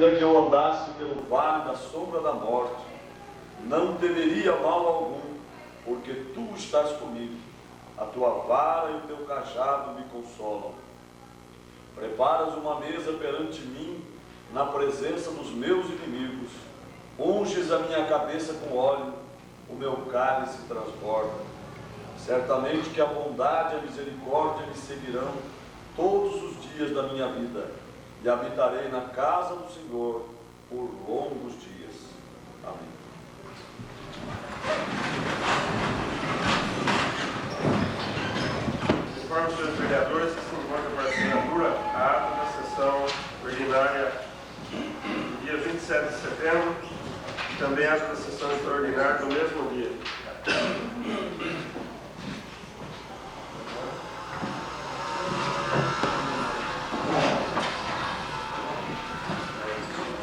ainda que eu andasse pelo vale da sombra da morte, não temeria mal algum, porque tu estás comigo. A tua vara e o teu cajado me consolam. Preparas uma mesa perante mim, na presença dos meus inimigos. Unges a minha cabeça com óleo, o meu cálice transborda. Certamente que a bondade e a misericórdia me seguirão todos os dias da minha vida, e habitarei na casa do Senhor por longos dias. Amém. Conforme os senhores vereadores que se encontram para assinatura, a ata da sessão ordinária do dia 27 de setembro, e também a ata da sessão extraordinária do mesmo dia.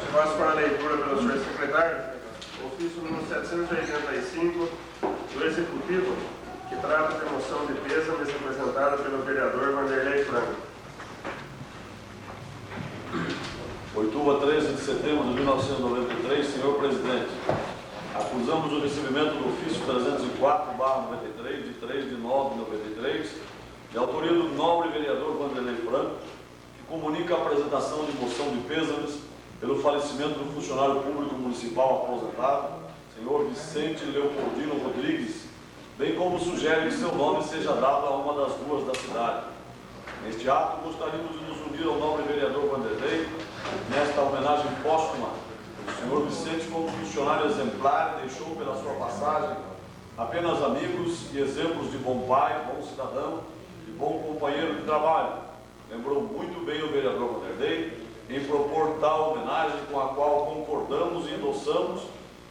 Se posso para a leitura pelo senhor secretário, ofício número 785 do Executivo, que trata da moção de pêsames apresentada pelo vereador Vanderlei Franco. Boituva, 13 de setembro de 1993, senhor presidente, acusamos o recebimento do ofício 304/93, de 3 de 9 de 93, de autoria do nobre vereador Vanderlei Franco, que comunica a apresentação de moção de pêsames pelo falecimento do funcionário público municipal aposentado, senhor Vicente Leopoldino Rodrigues, bem como sugere que seu nome seja dado a uma das ruas da cidade. Neste ato, gostaríamos de nos unir ao nobre vereador Vanderlei, nesta homenagem póstuma. O senhor Vicente, como funcionário exemplar, deixou pela sua passagem apenas amigos e exemplos de bom pai, bom cidadão e bom companheiro de trabalho. Lembrou muito bem o vereador Vanderlei em propor tal homenagem, com a qual concordamos e endossamos,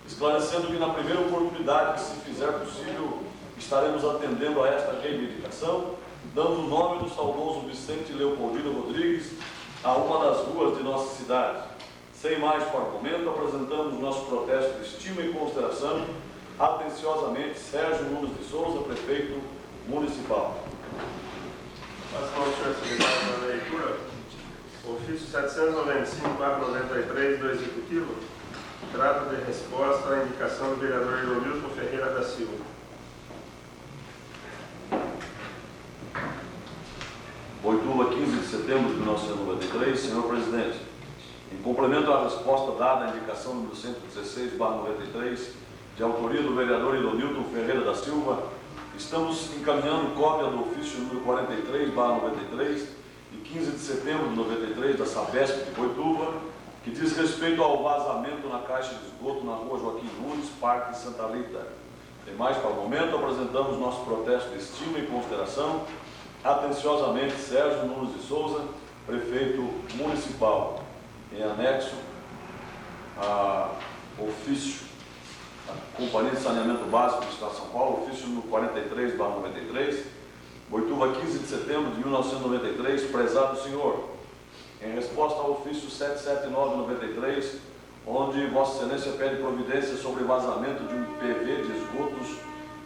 esclarecendo que na primeira oportunidade que se fizer possível, estaremos atendendo a esta reivindicação, dando o nome do saudoso Vicente Leopoldino Rodrigues a uma das ruas de nossa cidade. Sem mais para o momento, apresentamos nosso protesto de estima e consideração, atenciosamente, Sérgio Nunes de Souza, prefeito municipal. Passo ao senhor secretário para a leitura. Ofício 795/93 do Executivo trata de resposta à indicação do vereador Ironilson Ferreira da Silva. Boituva, 15 de setembro de 1993, senhor presidente, em complemento à resposta dada à indicação número 116/93, de autoria do vereador Ironilson Ferreira da Silva, estamos encaminhando cópia do ofício número 43/93, de 15 de setembro de 93, da Sabesp de Boituva, que diz respeito ao vazamento na caixa de esgoto na rua Joaquim Nunes, Parque Santa Rita. Sem mais para o momento, apresentamos nosso protesto de estima e consideração, atenciosamente, Sérgio Nunes de Souza, prefeito municipal. Em anexo a ofício da Companhia de Saneamento Básico do Estado de São Paulo, ofício número 43/93, Boituva, 15 de setembro de 1993, prezado senhor, em resposta ao ofício 779/93, onde Vossa Excelência pede providência sobre vazamento de um PV de esgotos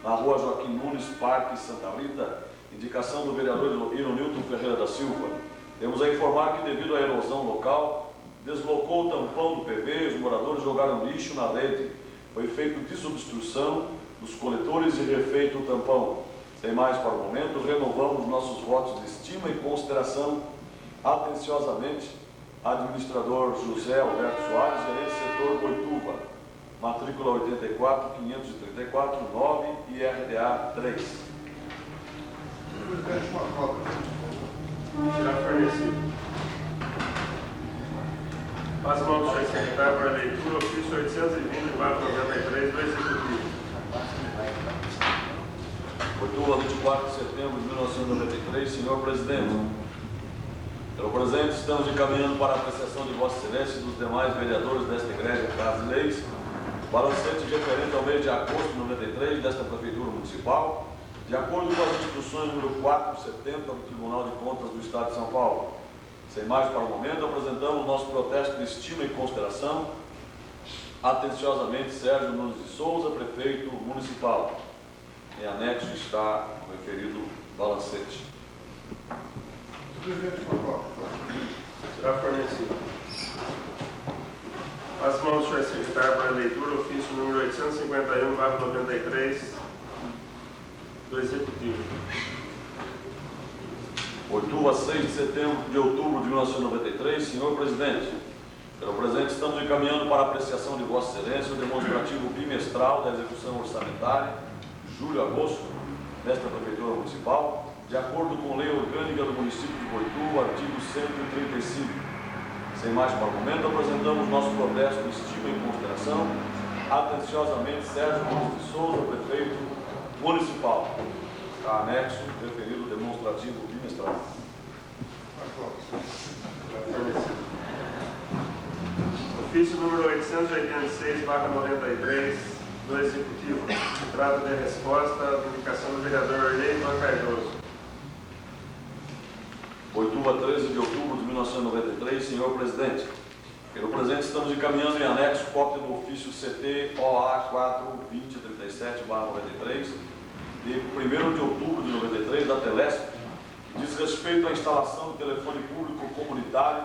na rua Joaquim Nunes, Parque Santa Rita, indicação do vereador Ironilson Ferreira da Silva. Temos a informar que, devido à erosão local, deslocou o tampão do PV, os moradores jogaram lixo na rede, foi feita desobstrução dos coletores e refeito o tampão. Sem mais para o momento, renovamos nossos votos de estima e consideração, atenciosamente, administrador José Alberto Soares, gerente setor Boituva, matrícula 84.534, 9 e RDA 3. Será fornecido. Passo a mão do senhor secretário para a leitura, ofício 820/93 do Executivo. Boituva, 24 de setembro de 1993, senhor presidente. Pelo presente, estamos encaminhando para a apreciação de Vossa Excelência e dos demais vereadores desta Igreja Casa e Leis, balancete referente ao mês de agosto de 93 desta Prefeitura Municipal, de acordo com as instruções número 470 do Tribunal de Contas do Estado de São Paulo. Sem mais para o momento, apresentamos nosso protesto de estima e consideração, atenciosamente, Sérgio Nunes de Souza, prefeito municipal. Em anexo está o referido balancete. Será fornecido. As mãos, senhor secretário, para a leitura, ofício número 851/93 do Executivo. Boituva, 6 de outubro de 1993. Senhor Presidente, pelo presente estamos encaminhando para apreciação de Vossa Excelência o demonstrativo bimestral da execução orçamentária, julho-agosto, desta Prefeitura Municipal, de acordo com a Lei Orgânica do Município de Boituva, artigo 135. Sem mais para o momento, apresentamos nosso protesto de estima e consideração. Atenciosamente, Sérgio Nunes de Souza, Prefeito Municipal. Está anexo referido demonstrativo bimestral. Ofício número 886/93 do Executivo, que trata de resposta à indicação do vereador Orley Cardoso. Boituva, 13 de outubro de 1993. Senhor Presidente, pelo presente estamos encaminhando em anexo cópia do ofício CT-OA 4-2037/93 de 1º de outubro de 93 da Telesp, que diz respeito à instalação do telefone público comunitário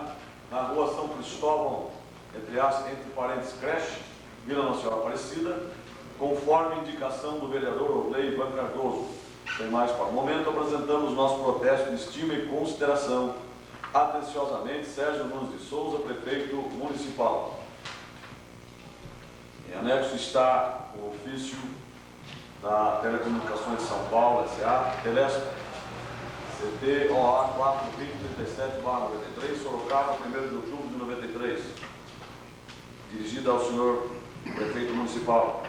na rua São Cristóvão, entre parênteses, creche, Vila Nossa Senhora Aparecida, conforme indicação do vereador Orley Cardoso. Sem mais para o momento, apresentamos nosso protesto de estima e consideração. Atenciosamente, Sérgio Nunes de Souza, Prefeito Municipal. Em anexo está o ofício da Telecomunicações de São Paulo, S.A., Telesp, CT-OA 4-2037/93, Sorocaba, 1º de outubro de 93. Dirigida ao senhor Prefeito Municipal.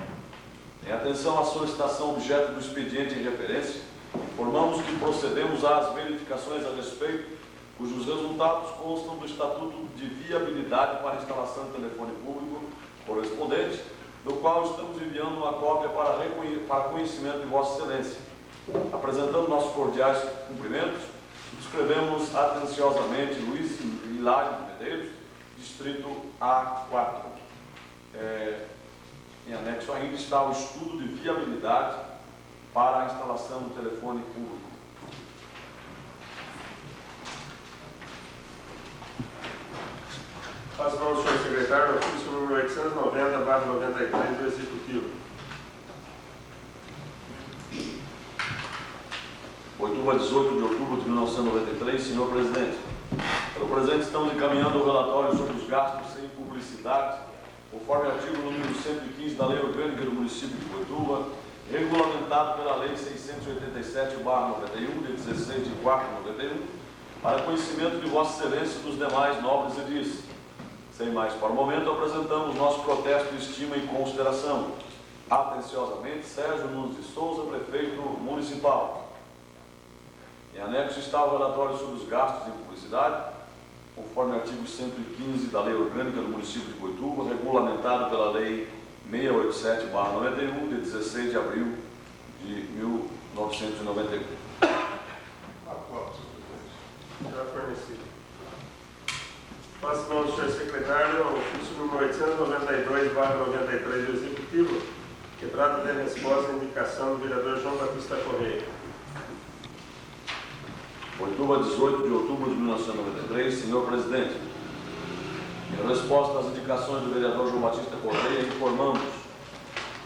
Em atenção à solicitação objeto do expediente em referência, informamos que procedemos às verificações a respeito, cujos resultados constam do Estatuto de Viabilidade para instalação de telefone público correspondente, do qual estamos enviando uma cópia para conhecimento de Vossa Excelência. Apresentando nossos cordiais cumprimentos, escrevemos atenciosamente Luiz Hilário de Medeiros, Distrito A4. Em anexo ainda está o estudo de viabilidade para a instalação do telefone público. As mãos, senhor secretário, ofício número 890/93 do Executivo. Boituva, 18 de outubro de 1993. Senhor Presidente, pelo presente estamos encaminhando o relatório sobre os gastos sem publicidade, conforme o artigo número 115 da Lei Orgânica do Município de Boituva, regulamentado pela Lei 687/91, de 16 de 4/91, para conhecimento de Vossa Excelência e dos demais nobres edis. Sem mais para o momento, apresentamos nosso protesto de estima e consideração. Atenciosamente, Sérgio Nunes de Souza, Prefeito Municipal. Em anexo está o relatório sobre os gastos em publicidade, conforme o artigo 115 da Lei Orgânica do Município de Boituva, regulamentado pela Lei 687/91, de 16 de abril de 1991. Já fornecido. Passo as mãos do senhor secretário ao ofício número 892/93 do Executivo, que trata de resposta à indicação do vereador João Batista Correia. Boituva, 18 de outubro de 1993. Senhor Presidente, em resposta às indicações do vereador João Batista Correia, informamos: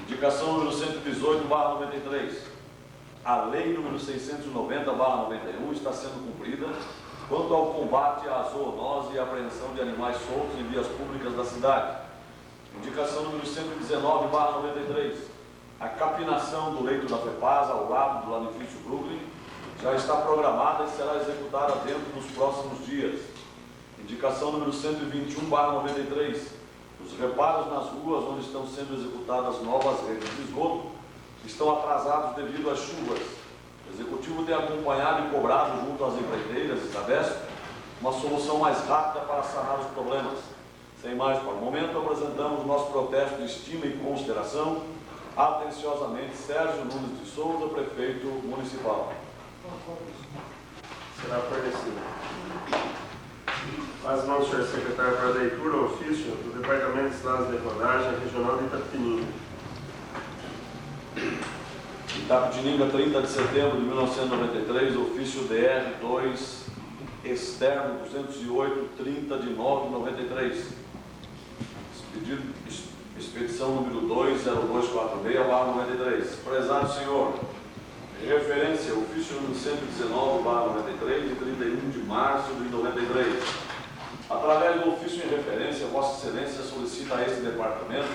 indicação número 118/93. A lei número 690/91 está sendo cumprida quanto ao combate à zoonose e apreensão de animais soltos em vias públicas da cidade. Indicação número 119/93. A capinação do leito da FEPASA ao lado do lanifício Brooklyn já está programada e será executada dentro dos próximos dias. Indicação número 121/93. Os reparos nas ruas onde estão sendo executadas novas redes de esgoto estão atrasados devido às chuvas. O Executivo tem acompanhado e cobrado junto às empreiteiras e Sabesp uma solução mais rápida para sanar os problemas. Sem mais para o momento, apresentamos nosso protesto de estima e consideração. Atenciosamente, Sérgio Nunes de Souza, Prefeito Municipal. Será fornecido. As mãos do senhor secretário para a leitura o ofício do Departamento de Estradas de Rodagem Regional de Itapetininga. Itapetininga, 30 de setembro de 1993, ofício DR2, externo 208, 30 de 9/93. Pedido expedição número 20246/93. Prezado senhor, em referência ao ofício número 119/93, de 31 de março de 93. Através do ofício em referência, Vossa Excelência solicita a este departamento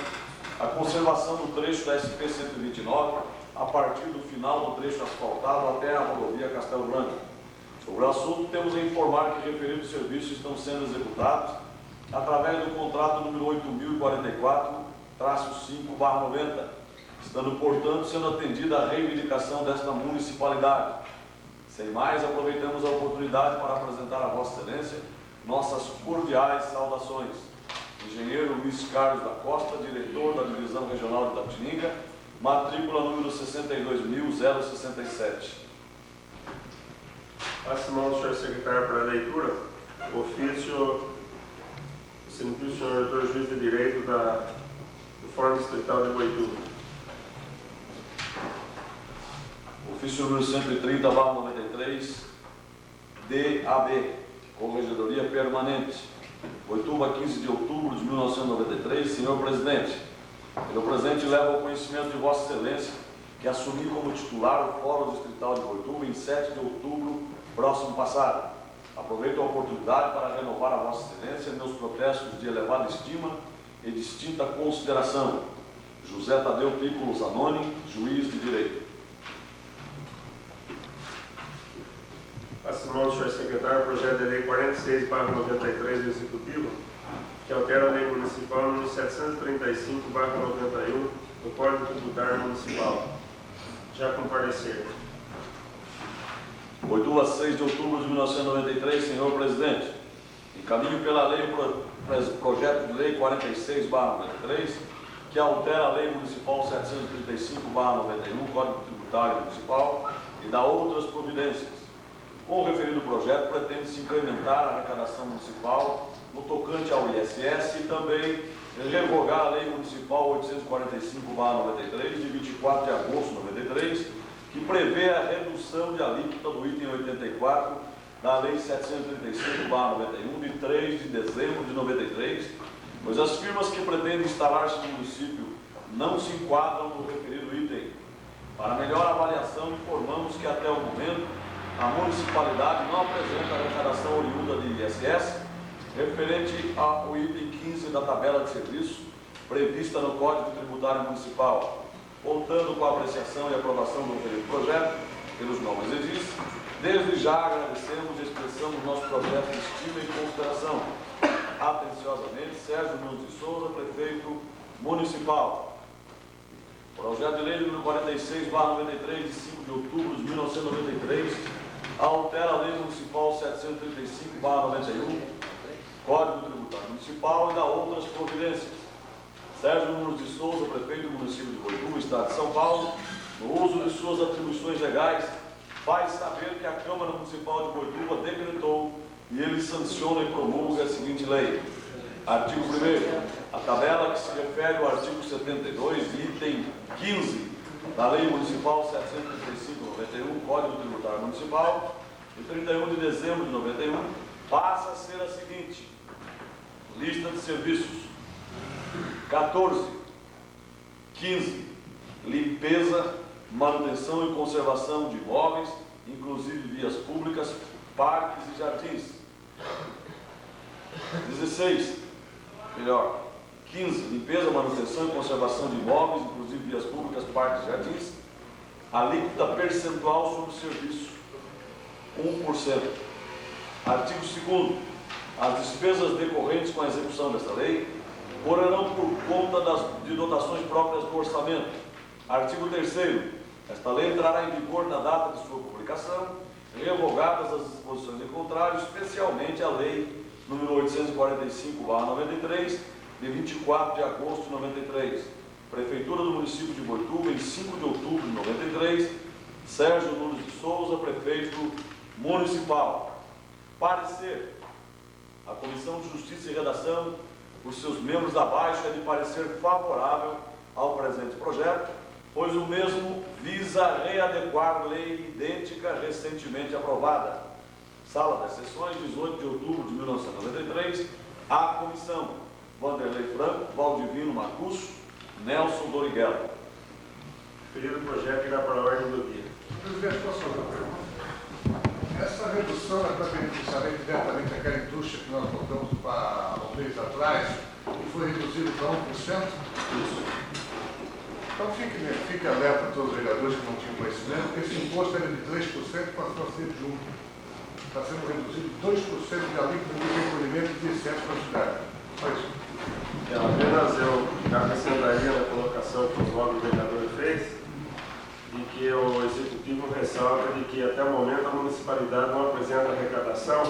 a conservação do trecho da SP-129 a partir do final do trecho asfaltado até a rodovia Castelo Branco. Sobre o assunto, temos a informar que referidos serviços estão sendo executados através do contrato número 8044-5/90, estando, portanto, sendo atendida a reivindicação desta municipalidade. Sem mais, aproveitamos a oportunidade para apresentar a Vossa Excelência nossas cordiais saudações. Engenheiro Luiz Carlos da Costa, diretor da Divisão Regional de Itapetininga, matrícula número 62.067. Passo a mão ao senhor secretário para a leitura. Ofício do senhor doutor juiz de direito do Fórum Distrital de Boituva. Ofício número 130/93, DAB, Corregedoria Permanente. Boituva, 15 de outubro de 1993. Senhor Presidente, pelo presente levo ao conhecimento de Vossa Excelência que assumi como titular o Fórum Distrital de Boituva em 7 de outubro próximo passado. Aproveito a oportunidade para renovar a Vossa Excelência meus protestos de elevada estima e distinta consideração. José Tadeu Piccolo Zanoni, juiz de direito. Passo a mão ao senhor secretário, projeto de lei 46/93 do Executivo, que altera a lei municipal número 735/91 do Código Tributário Municipal. Já com parecer. Boituva, 6 de outubro de 1993, senhor Presidente. Encaminho pela lei o projeto de lei 46/93, que altera a lei municipal 735/91, Código Tributário Municipal, e dá outras providências. Com o referido projeto, pretende-se incrementar a arrecadação municipal no tocante ao ISS e também revogar a lei municipal 845/93, de 24 de agosto de 93, que prevê a redução de alíquota do item 84 da Lei 735/91, de 3 de dezembro de 93, pois as firmas que pretendem instalar-se no município não se enquadram no referido item. Para melhor avaliação, informamos que até o momento a municipalidade não apresenta arrecadação oriunda de ISS referente ao item 15 da tabela de serviço prevista no Código Tributário Municipal. Contando com a apreciação e aprovação do referido projeto pelos nobres edis, desde já agradecemos e expressamos nosso projeto de estima e consideração. Atenciosamente, Sérgio Nunes de Souza, prefeito municipal. Projeto de lei número 46/93, de 5 de outubro de 1993, altera a lei municipal 735/91, Código Tributário Municipal, e dá outras providências. Sérgio Nunes de Souza, prefeito do município de Boituva, Estado de São Paulo, no uso de suas atribuições legais, faz saber que a Câmara Municipal de Boituva decretou e ele sanciona e promulga a seguinte lei. Artigo 1º. A tabela que se refere ao artigo 72, item 15 da Lei Municipal 735/91, Código Tributário Municipal, de 31 de dezembro de 91, passa a ser a seguinte: lista de serviços. 14. 15. Limpeza, manutenção e conservação de imóveis, inclusive vias públicas, parques e jardins. 16. 15. Limpeza, manutenção e conservação de imóveis, inclusive vias públicas, parques e jardins. Alíquota percentual sobre o serviço, 1%. Artigo 2º. As despesas decorrentes com a execução desta lei correrão por conta de dotações próprias do orçamento. Artigo 3º. Esta lei entrará em vigor na data de sua publicação, revogadas as disposições em contrário, especialmente a lei número 845/93, de 24 de agosto de 93. Prefeitura do município de Boituva, em 5 de outubro de 93, Sérgio Nunes de Souza, prefeito municipal. Parecer. A Comissão de Justiça e Redação, os seus membros abaixo, é de parecer favorável ao presente projeto, pois o mesmo visa readequar lei idêntica recentemente aprovada. Sala das Sessões, 18 de outubro de 1993, a Comissão. Vanderlei Franco, Valdivino Marcusso, Nelson Doriguela. Referido projeto irá para a ordem do dia. Presidente, posso fazer uma pergunta? Essa redução é para beneficiar diretamente aquela indústria que nós voltamos para um mês atrás e foi reduzido para 1%? Isso. Então fique alerta a todos os vereadores que não tinham conhecimento, que esse imposto era de 3% passou a ser de 1%. Está sendo reduzido 2% de alíquota de recolhimento de ICMS para a cidade. Só isso. Apenas eu acrescentaria na colocação que o nobre vereador fez, de que o Executivo ressalta de que até o momento a municipalidade não apresenta arrecadação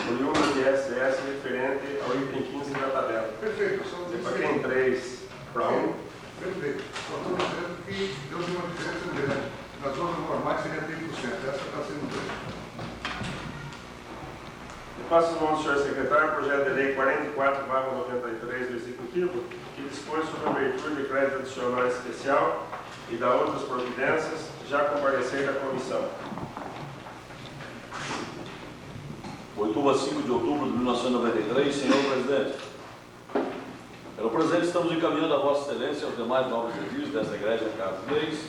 oriunda de ISS referente ao item 15 da tabela. Perfeito. Para quem 3 para 1. Perfeito. Só estou dizendo que deu uma diferença grande. Nas zonas normais seria 30%. Essa está sendo 2%. Passo as mãos do senhor secretário, projeto de lei 44/93 do Executivo, que dispõe sobre a abertura de crédito adicional especial e da outras providências, já comparecer da comissão. Boituva, 5 de outubro de 1993, senhor presidente. Pelo presente, estamos encaminhando a Vossa Excelência e aos demais nobres edis desta Igreja Casa de Leis,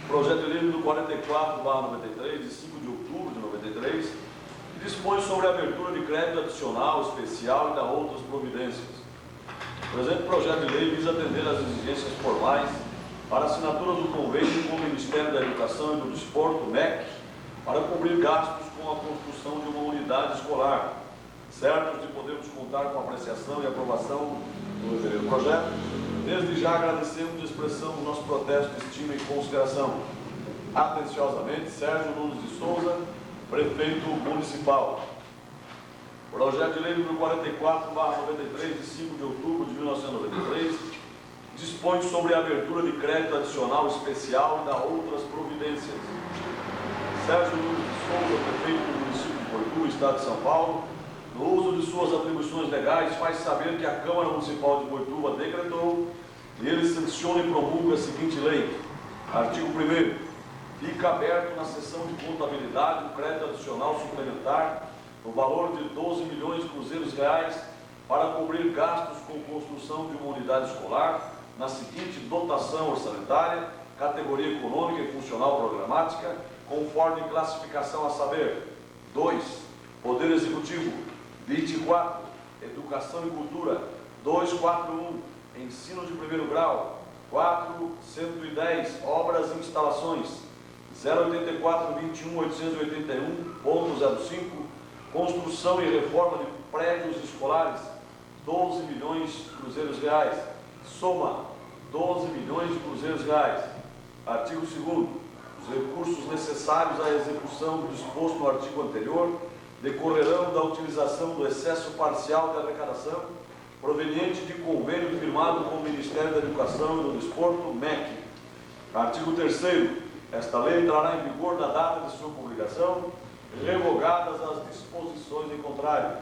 projeto de lei número 44/93, de 5 de outubro de 93, que dispõe sobre a abertura de crédito adicional, especial e da outras providências. O presente projeto de lei visa atender às exigências formais para a assinatura do convênio com o Ministério da Educação e do Desporto, MEC, para cobrir gastos com a construção de uma unidade escolar, certos de podermos contar com a apreciação e aprovação do referido projeto. Desde já agradecemos e expressamos nosso protesto, estima e consideração. Atenciosamente, Sérgio Nunes de Souza, Prefeito Municipal. Projeto de lei número 44/93, de 5 de outubro de 1993, dispõe sobre a abertura de crédito adicional especial e da outras providências. Sérgio Nunes de Souza, Prefeito do município de Boituva, Estado de São Paulo, no uso de suas atribuições legais, faz saber que a Câmara Municipal de Boituva decretou e ele sanciona e promulga a seguinte lei. Artigo 1º. Fica aberto na sessão de contabilidade um crédito adicional suplementar no valor de 12 milhões de cruzeiros reais para cobrir gastos com construção de uma unidade escolar na seguinte dotação orçamentária, categoria econômica e funcional programática, conforme classificação a saber: 2. Poder Executivo, 24. Educação e Cultura, 241. Ensino de primeiro grau, 4. 110. Obras e instalações, 084.21.881.05, construção e reforma de prédios escolares, 12 milhões de cruzeiros reais, soma 12 milhões de cruzeiros reais. Artigo 2º. Os recursos necessários à execução do disposto no artigo anterior decorrerão da utilização do excesso parcial de arrecadação proveniente de convênio firmado com o Ministério da Educação e do Desporto, MEC. Artigo 3º. Esta lei entrará em vigor na data de sua publicação, revogadas as disposições em contrário.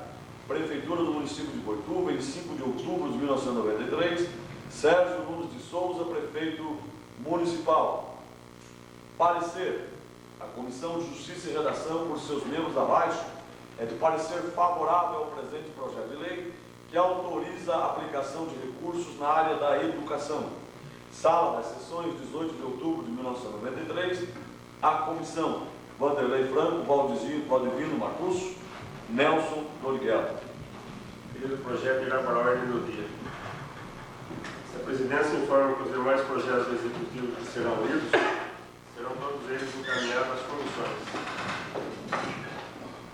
Prefeitura do município de Boituva, em 5 de outubro de 1993, Sérgio Nunes de Souza, Prefeito Municipal. Parecer. A Comissão de Justiça e Redação, por seus membros abaixo, é de parecer favorável ao presente projeto de lei, que autoriza a aplicação de recursos na área da educação. Sala das Sessões, 18 de outubro de 1993, a Comissão: Vanderlei Franco, Valdivino Marcusso, Nelson Doriguela. O projeto irá para a ordem do dia. Se a presidência informa que os demais projetos do Executivo que serão lidos, serão todos eles encaminhados às comissões.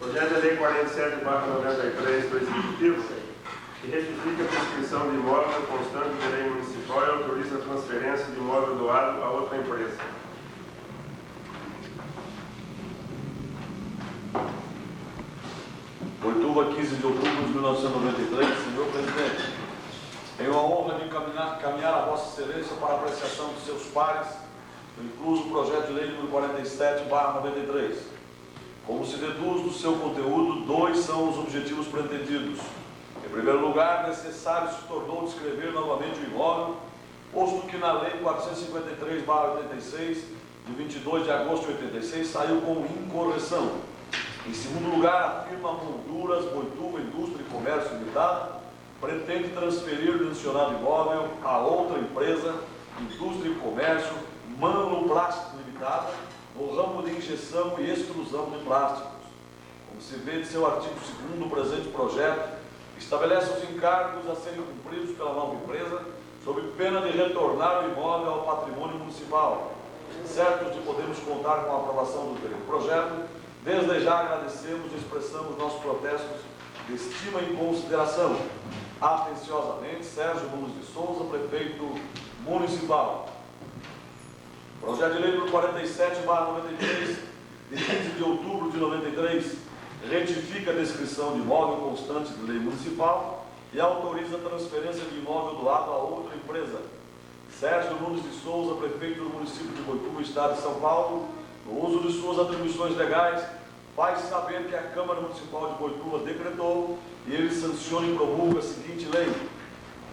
Projeto de lei 47/93 do Executivo, que retifica a prescrição de imóvel constante de lei municipal e autoriza a transferência de imóvel doado a outra empresa. Boituva, 15 de outubro de 1993, senhor presidente. Tenho a honra de encaminhar a Vossa Excelência para a apreciação de seus pares, incluso o projeto de lei número 47/93. Como se deduz do seu conteúdo, 2 são os objetivos pretendidos. Em primeiro lugar, necessário se tornou descrever novamente o imóvel, posto que na Lei 453/86, de 22 de agosto de 86, saiu com incorreção. Em segundo lugar, afirma Molduras Boituva Indústria e Comércio Limitada, pretende transferir o mencionado imóvel a outra empresa, Indústria e Comércio, Manlo Plásticos Limitada, no ramo de injeção e extrusão de plásticos. Como se vê de seu artigo 2º do presente projeto, estabelece os encargos a serem cumpridos pela nova empresa, sob pena de retornar o imóvel ao patrimônio municipal. Certos de podermos contar com a aprovação do projeto, desde já agradecemos e expressamos nossos protestos de estima e consideração. Atenciosamente, Sérgio Nunes de Souza, Prefeito Municipal. Projeto de Lei número 47/93, de 15 de outubro de 93, retifica a descrição de imóvel constante de lei municipal e autoriza a transferência de imóvel doado a outra empresa. Sérgio Nunes de Souza, Prefeito do município de Boituva, Estado de São Paulo, no uso de suas atribuições legais, faz saber que a Câmara Municipal de Boituva decretou e ele sanciona e promulga a seguinte lei.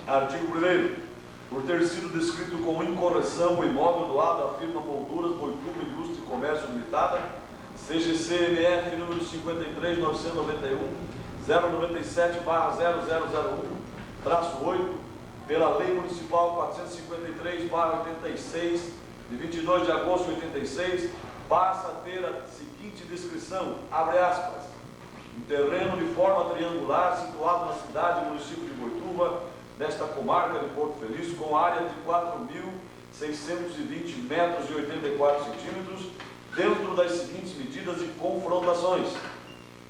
Artigo 1º. Por ter sido descrito como incorreção o imóvel doado à firma Molduras Boituva Indústria e Comércio Limitada, CGCMF número 53.991.097/0001-8, pela Lei Municipal 453/86, de 22 de agosto de 86, passa a ter a seguinte descrição, abre aspas, um terreno de forma triangular situado na cidade e município de Boituva, desta comarca de Porto Feliz, com área de 4.620 metros e 84 centímetros, dentro das seguintes medidas e confrontações.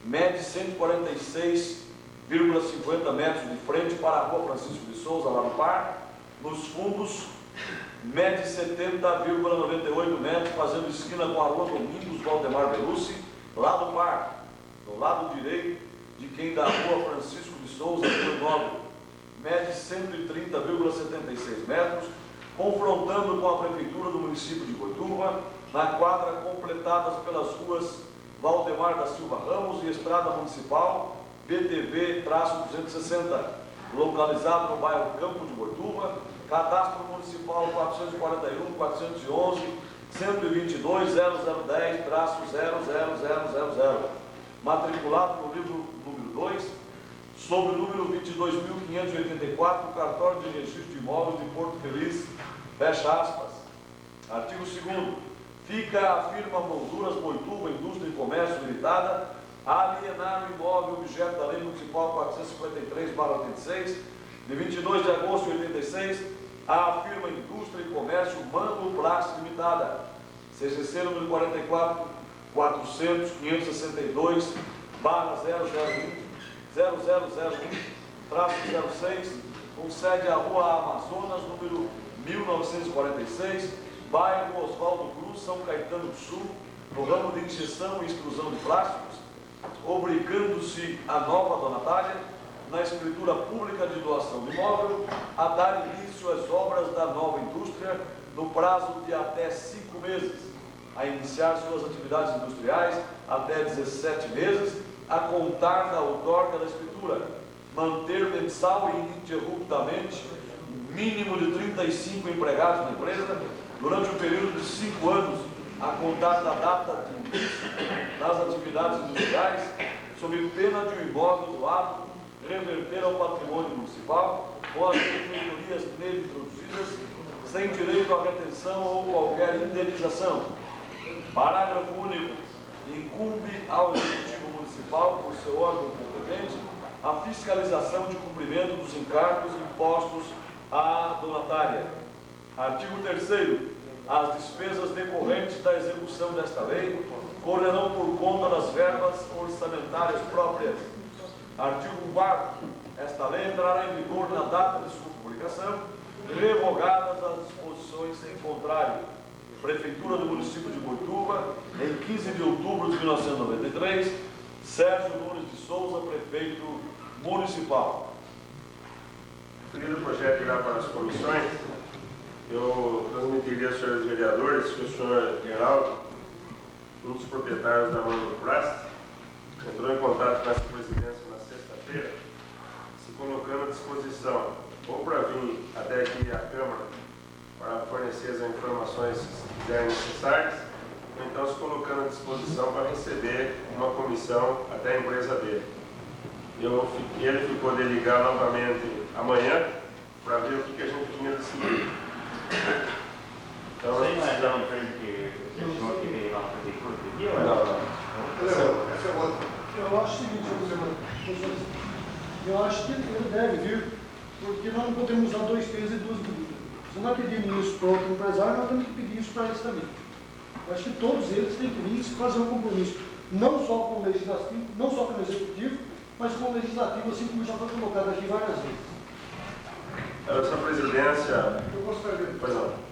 Mede 146,50 metros de frente para a Rua Francisco de Souza, lá no Par. Nos fundos, mede 70,98 metros, fazendo esquina com a Rua Domingos Valdemar Belucci, lá do Par, do lado direito de quem da Rua Francisco de Souza, no Nobre. Mede 130,76 metros, confrontando com a Prefeitura do município de Boituva, na quadra completadas pelas ruas Valdemar da Silva Ramos e Estrada Municipal, BTV-260, localizado no bairro Campo de Boituva, cadastro municipal 441-411-122-0010-00000, matriculado no livro número 2, sob o número 22.584, cartório de registro de imóveis de Porto Feliz, fecha aspas. Artigo 2º. Fica a firma Molduras Boituva Indústria e Comércio Limitada a alienar o imóvel objeto da Lei Municipal 453/86, de 22 de agosto de 86, à firma Indústria e Comércio Manlo Plásticos Limitada, CGC número 44.400.562/0001-06, com sede à Rua Amazonas, número 1946, bairro Oswaldo Cruz, São Caetano do Sul, no ramo de injeção e extrusão de plásticos, obrigando-se a nova donatária, na escritura pública de doação do imóvel, a dar início às obras da nova indústria no prazo de até 5 meses, a iniciar suas atividades industriais até 17 meses, a contar da outorga da escritura, manter mensal e ininterruptamente um mínimo de 35 empregados na empresa durante um período de 5 anos, a contar da data de início das atividades industriais, sob pena de o imóvel doado reverter ao patrimônio municipal com as benfeitorias nele introduzidas, sem direito à retenção ou qualquer indenização. Parágrafo único. Incumbe ao Executivo Municipal, por seu órgão competente, a fiscalização de cumprimento dos encargos impostos à donatária. Artigo 3º. As despesas decorrentes da execução desta lei correrão por conta das verbas orçamentárias próprias. Artigo 4º. Esta lei entrará em vigor na data de sua publicação, revogadas as disposições em contrário. Prefeitura do município de Boituva, em 15 de outubro de 1993, Sérgio Nunes de Souza, Prefeito Municipal. Referido o projeto irá para as comissões, eu transmitiria aos senhores vereadores que o senhor Geraldo, um dos proprietários da Manlo Plásticos, entrou em contato com essa presidência na sexta-feira, se colocando à disposição, ou para vir até aqui à Câmara, para fornecer as informações que quiserem necessárias, ou então se colocando à disposição para receber uma comissão até a empresa dele. Ele ficou de ligar novamente amanhã para ver o que a gente tinha decidido. Então, Você não é da empresa que a pessoa que veio lá na prefeitura pediu? Essa é outra. Eu acho o seguinte, eu acho que ele deve vir, porque nós não podemos usar dois pesos e duas medidas. Se nós pedimos isso para o outro empresário, nós temos que pedir isso para eles também. Eu acho que todos eles têm que vir e fazer um compromisso, não só com o legislativo, não só com o executivo, mas com o legislativo, assim como já foi colocado aqui várias vezes. essa presidência. Eu gostaria de Pois não.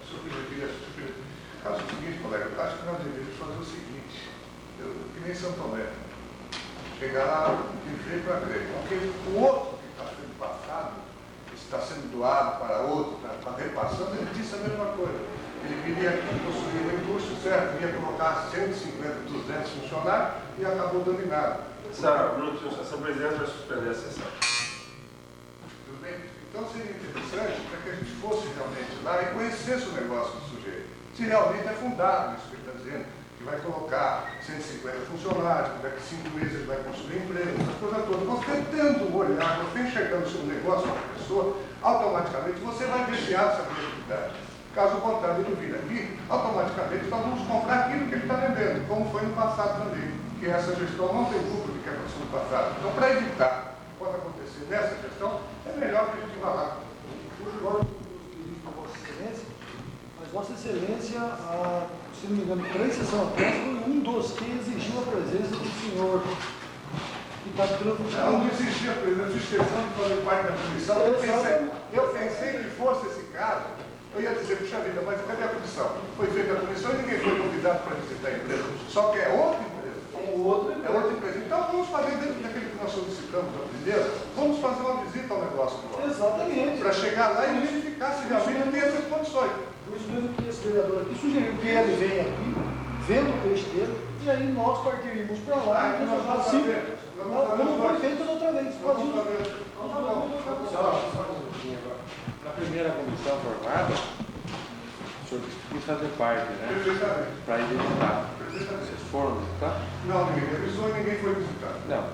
Acho o seguinte, colega, eu acho que nós deveríamos fazer o seguinte, que nem São Tomé, chegar lá e ver para ver, porque o outro que está sendo passado, está sendo doado para outro, está repassando, ele disse a mesma coisa. Ele queria construir uma indústria, certo? Ia colocar 150, 200 funcionários e acabou dando em nada. Essa presidência vai suspender a sessão. Tudo bem? Então seria interessante para que a gente fosse realmente lá e conhecesse o negócio do sujeito. Se realmente é fundado isso que ele está dizendo, que vai colocar 150 funcionários, que daqui 5 meses ele vai construir emprego, essas coisas todas. Você tendo um olhar, você enxergando o seu negócio com a pessoa, automaticamente você vai desviar essa credibilidade. Caso contrário, ele vir aqui, automaticamente nós vamos comprar aquilo que ele está vendendo, como foi no passado também, que essa gestão não tem lucro de que aconteceu no passado. Então, para evitar que possa acontecer nessa gestão, é melhor que a gente vá lá. Agora, para Vossa Excelência, mas Vossa Excelência, se não me engano, 3 sessões atrás, foi um dos que exigiu a presença do senhor, que está Eu não existia a presença de extensão de fazer parte da comissão. Eu pensei que fosse esse caso. Eu ia dizer, puxa vida, mas cadê a comissão? Foi feita a comissão e ninguém foi convidado para visitar a empresa. Só que é outra empresa. É outra empresa. Então vamos fazer dentro daquele que nós solicitamos a primeira, vamos fazer uma visita ao negócio do nosso. Exatamente. Para chegar lá e verificar se realmente tem essas condições. Por isso mesmo que esse vereador aqui sugeriu que ele venha aqui, vendo o peixe dele, e aí nós partiríamos para lá. Ah, nós vamos assim, fazer. como foi feito da outra vez. Vamos fazer. Na primeira comissão formada, o senhor quis fazer parte, né? Perfeitamente. Para ir visitar. Perfeitamente. Vocês foram visitar? Não, ninguém avisou e ninguém foi visitar. Não.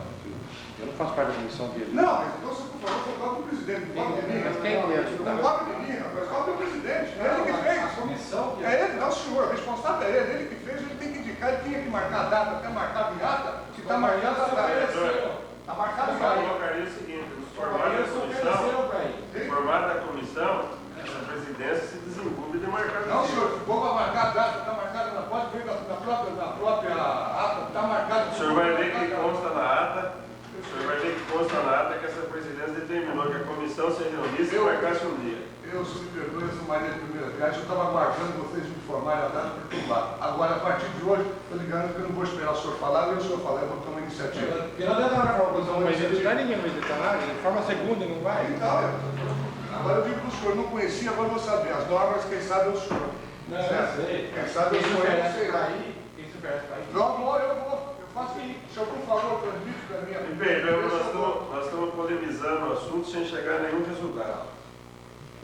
Eu não faço parte da comissão dele. Não, mas então você falou que eu o presidente. Não cobra de mim. Mas quem é que ajudar? Não cobra de mim, mas cobra o presidente. É ele que fez. A comissão que É ele, não o senhor. O responsável é ele. Ele que fez, ele tem que indicar. Ele tinha que marcar a data, até marcar a ata. Se está marcada a data. Está marcada a Eu data. colocaria o seguinte, nos formato da comissão, essa presidência se desenvolve de marcar. Não, senhor, ficou para marcar a data, está marcada na pode ver na própria ata, está marcado. O senhor vai ver que consta na ata, que essa presidência determinou que a comissão se reunisse e marcasse um dia. Eu sou de perdoe, eu sou Maria de Primeira Viagem, eu estava aguardando vocês me informarem a data para turbar. Agora, a partir de hoje, estou ligando que eu não vou esperar o senhor falar, e o senhor falar, eu vou tomar uma iniciativa. Não vai visitar ninguém, vai visitar nada. Ele forma a segunda e não vai. Então, agora eu digo para o senhor, não conhecia, agora eu vou saber. As normas, quem sabe é o senhor. Certo? Quem sabe é o senhor, eu não sei lá. Quem se oferece para ir? Eu vou, eu faço isso. O senhor, por favor, transmite para mim. Me perdoe, nós estamos polemizando o assunto sem chegar a nenhum resultado.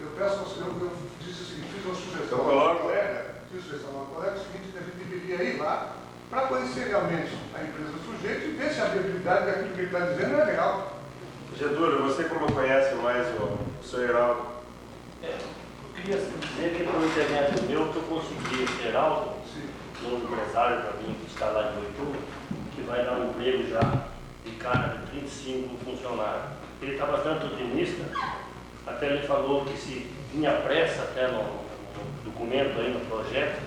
Eu peço ao senhor, eu disse o seguinte, fiz uma sugestão. Eu coloco. Fiz uma sugestão ao colega, o seguinte, que a gente deveria ir lá para conhecer realmente a empresa do sujeito e ver se a viabilidade daquilo que ele está dizendo é real. Getúlio, você como conhece mais o senhor Heraldo? Eu queria dizer que por internet meu que eu consegui esse Heraldo, um empresário para mim que está lá em Boituva, que vai dar um emprego já de cara de 35 funcionários. Ele está bastante otimista, até ele falou que se tinha pressa até no documento aí, no projeto,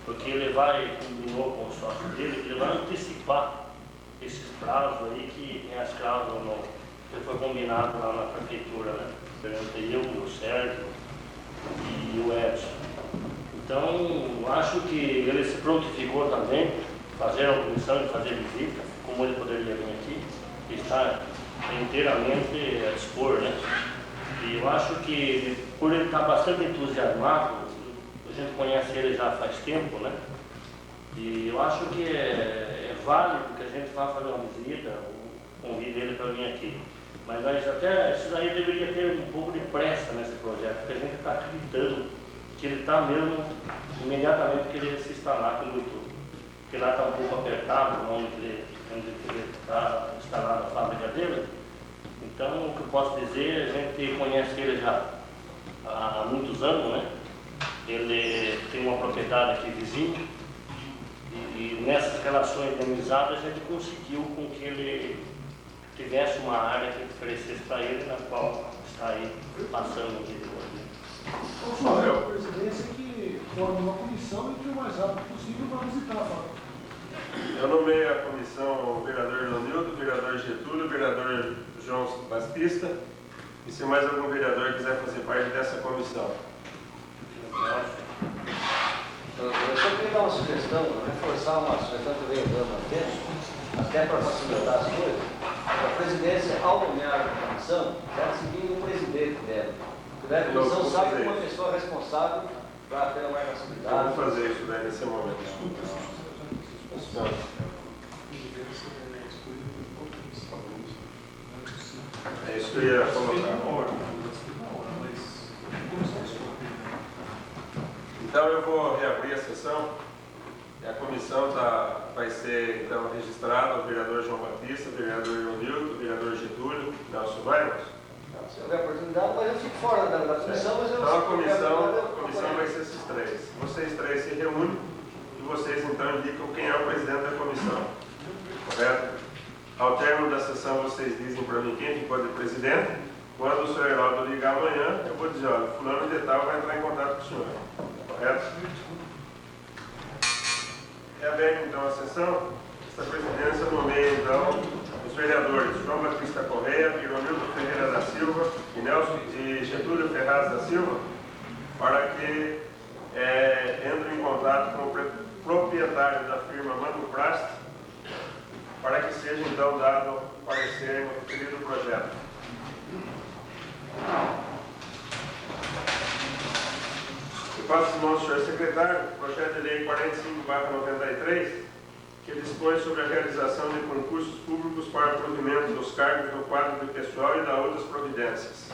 porque ele vai, combinou com o sócio dele, que ele vai antecipar esses prazos aí que tem as cláusulas que foi combinado lá na prefeitura, né? Eu, o Sérgio e o Edson. Então, acho que ele se prontificou também, fazer a comissão e fazer visita, como ele poderia vir aqui, está inteiramente a dispor, né? E eu acho que, por ele estar bastante entusiasmado, a gente conhece ele já faz tempo, né? E eu acho que é válido que a gente vá fazer uma visita, convide ele para vir aqui. Mas até isso daí deveria ter um pouco de pressa nesse projeto, porque a gente está acreditando que ele está mesmo imediatamente querendo se instalar com muito. Porque lá está um pouco apertado, onde ele está instalado a fábrica dele, Então, o que eu posso dizer, a gente conhece ele já há muitos anos, né? Ele tem uma propriedade aqui vizinha e nessas relações de amizade a gente conseguiu com que ele tivesse uma área que oferecesse para ele, na qual está aí passando aqui de hoje. Então, senhor, a presidência que forme uma comissão e que o mais rápido possível vai visitar a fábrica. Eu nomeei a comissão o vereador Leonildo, o vereador Getúlio, o vereador João Batista. E se mais algum vereador quiser fazer parte dessa comissão. Eu só queria dar uma sugestão, reforçar uma sugestão que eu venho dando há tempo, até para facilitar as coisas. A presidência, ao nomear a comissão, deve seguir o presidente dela. A comissão sabe que uma pessoa responsável pela mais facilidade. Vamos fazer isso daí nesse momento. É isso que eu ia colocar. Então eu vou reabrir a sessão. E a comissão vai ser então registrada o vereador João Batista, o vereador Leonildo, o vereador Getúlio, Nelson Vargas. Se houver oportunidade, mas eu fico fora da comissão, mas eu Então a comissão comissão vai ser esses três. Vocês três se reúnem e vocês então indicam quem é o presidente da comissão. Correto? Ao término da sessão vocês dizem para mim quem que pode ser presidente. Quando o senhor Heraldo ligar amanhã, eu vou dizer, olha, fulano de tal vai entrar em contato com o senhor. Correto? Reaberta então a sessão. Esta presidência nomeia então os vereadores João Batista Correia, Leonildo Ferreira da Silva e Getúlio Ferraz da Silva, para que entrem em contato com o proprietário da firma Mano Prast, para que seja então dado parecer no referido projeto. Eu passo as mãos ao senhor secretário, projeto de lei 45/93, que dispõe sobre a realização de concursos públicos para provimento dos cargos no quadro de pessoal e da outras providências.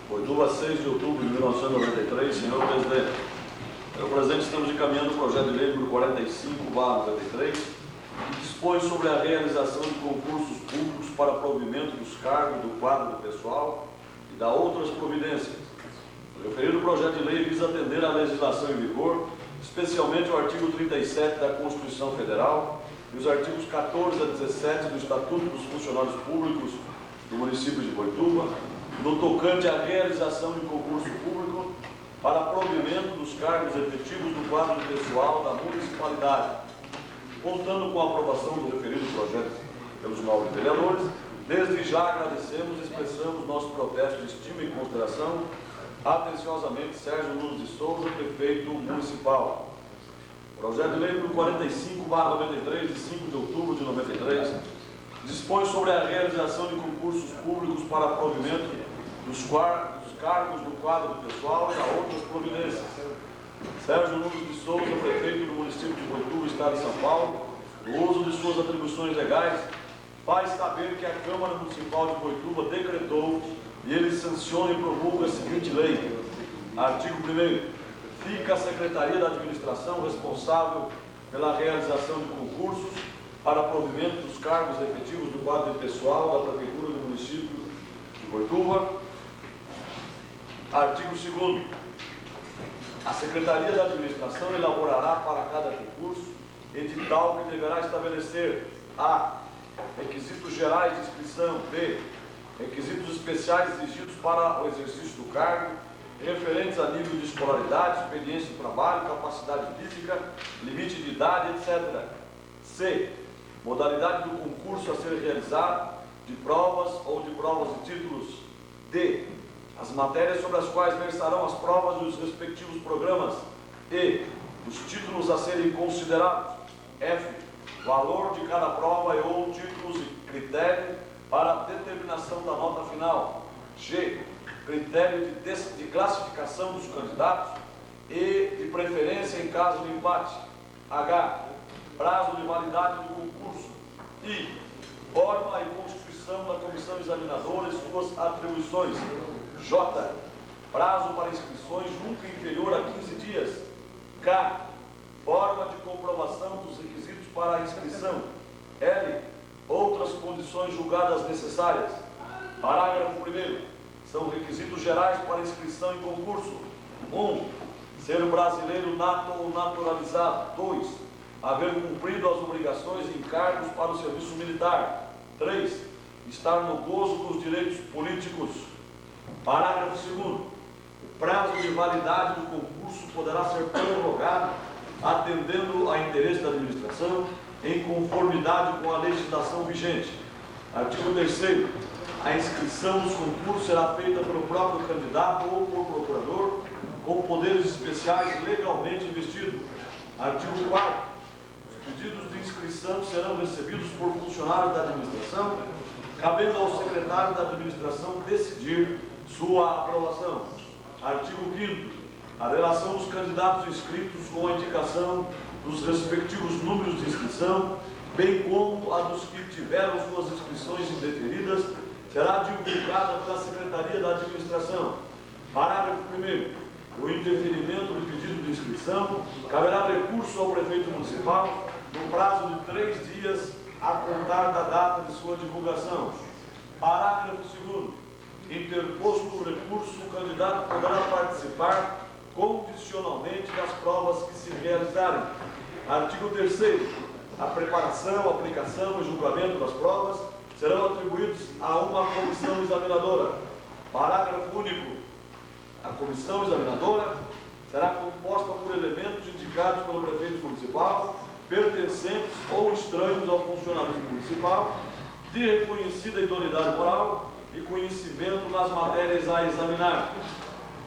Boituva, 6 de outubro de 1993, senhor presidente. Senhor presidente, estamos encaminhando o projeto de lei número 45/93, que dispõe sobre a realização de concursos públicos para provimento dos cargos do quadro de pessoal e da outras providências. O referido projeto de lei visa atender à legislação em vigor, especialmente o artigo 37 da Constituição Federal e os artigos 14 a 17 do Estatuto dos Funcionários Públicos do município de Boituva, no tocante à realização de concurso público para provimento dos cargos efetivos do quadro de pessoal da municipalidade. Contando com a aprovação do referido projeto pelos nobres vereadores, desde já agradecemos e expressamos nosso protesto de estima e consideração. Atenciosamente, Sérgio Nunes de Souza, prefeito municipal. Projeto de lei número 45/93, de 5 de outubro de 93, dispõe sobre a realização de concursos públicos para provimento dos cargos do quadro de pessoal e a outras providências. Sérgio Nunes de Souza, prefeito do município de Boituva, estado de São Paulo, no uso de suas atribuições legais, faz saber que a Câmara Municipal de Boituva decretou e ele sanciona e promulga a seguinte lei. Artigo 1º. Fica a Secretaria da Administração responsável pela realização de concursos para provimento dos cargos efetivos do quadro de pessoal da Prefeitura do município de Boituva. Artigo 2º. A Secretaria da Administração elaborará para cada concurso edital que deverá estabelecer: a. Requisitos gerais de inscrição. B. Requisitos especiais exigidos para o exercício do cargo, referentes a nível de escolaridade, experiência de trabalho, capacidade física, limite de idade, etc. C. Modalidade do concurso a ser realizado, de provas ou de provas e títulos. D. As matérias sobre as quais versarão as provas e os respectivos programas. E. Os títulos a serem considerados. F. Valor de cada prova e ou títulos e critério para a determinação da nota final. G. Critério de classificação dos candidatos e de preferência em caso de empate. H. Prazo de validade do concurso. I. Forma e constituição da comissão examinadora e suas atribuições. J. Prazo para inscrições nunca inferior a 15 dias. K. Forma de comprovação dos requisitos para a inscrição. L. outras condições julgadas necessárias. Parágrafo 1º. São requisitos gerais para inscrição em concurso: 1. Ser brasileiro nato ou naturalizado. 2. Haver cumprido as obrigações e encargos para o serviço militar. 3. Estar no gozo dos direitos políticos. Parágrafo 2º. O prazo de validade do concurso poderá ser prorrogado, atendendo a interesse da administração, em conformidade com a legislação vigente. Artigo 3º. A inscrição dos concursos será feita pelo próprio candidato ou por procurador, com poderes especiais legalmente investidos. Artigo 4º. Os pedidos de inscrição serão recebidos por funcionários da administração, cabendo ao secretário da administração decidir sua aprovação. Artigo 5º. A relação dos candidatos inscritos com a indicação dos respectivos números de inscrição, bem como a dos que tiveram suas inscrições indeferidas, será divulgada pela Secretaria da Administração. Parágrafo 1º. O indeferimento do pedido de inscrição caberá recurso ao prefeito municipal no prazo de 3 dias a contar da data de sua divulgação. Parágrafo 2º. Interposto o recurso, o candidato poderá participar condicionalmente das provas que se realizarem. Artigo 3º. A preparação, aplicação e julgamento das provas serão atribuídos a uma comissão examinadora. Parágrafo único. A comissão examinadora será composta por elementos indicados pelo prefeito municipal, pertencentes ou estranhos ao funcionalismo municipal, de reconhecida idoneidade moral e conhecimento nas matérias a examinar.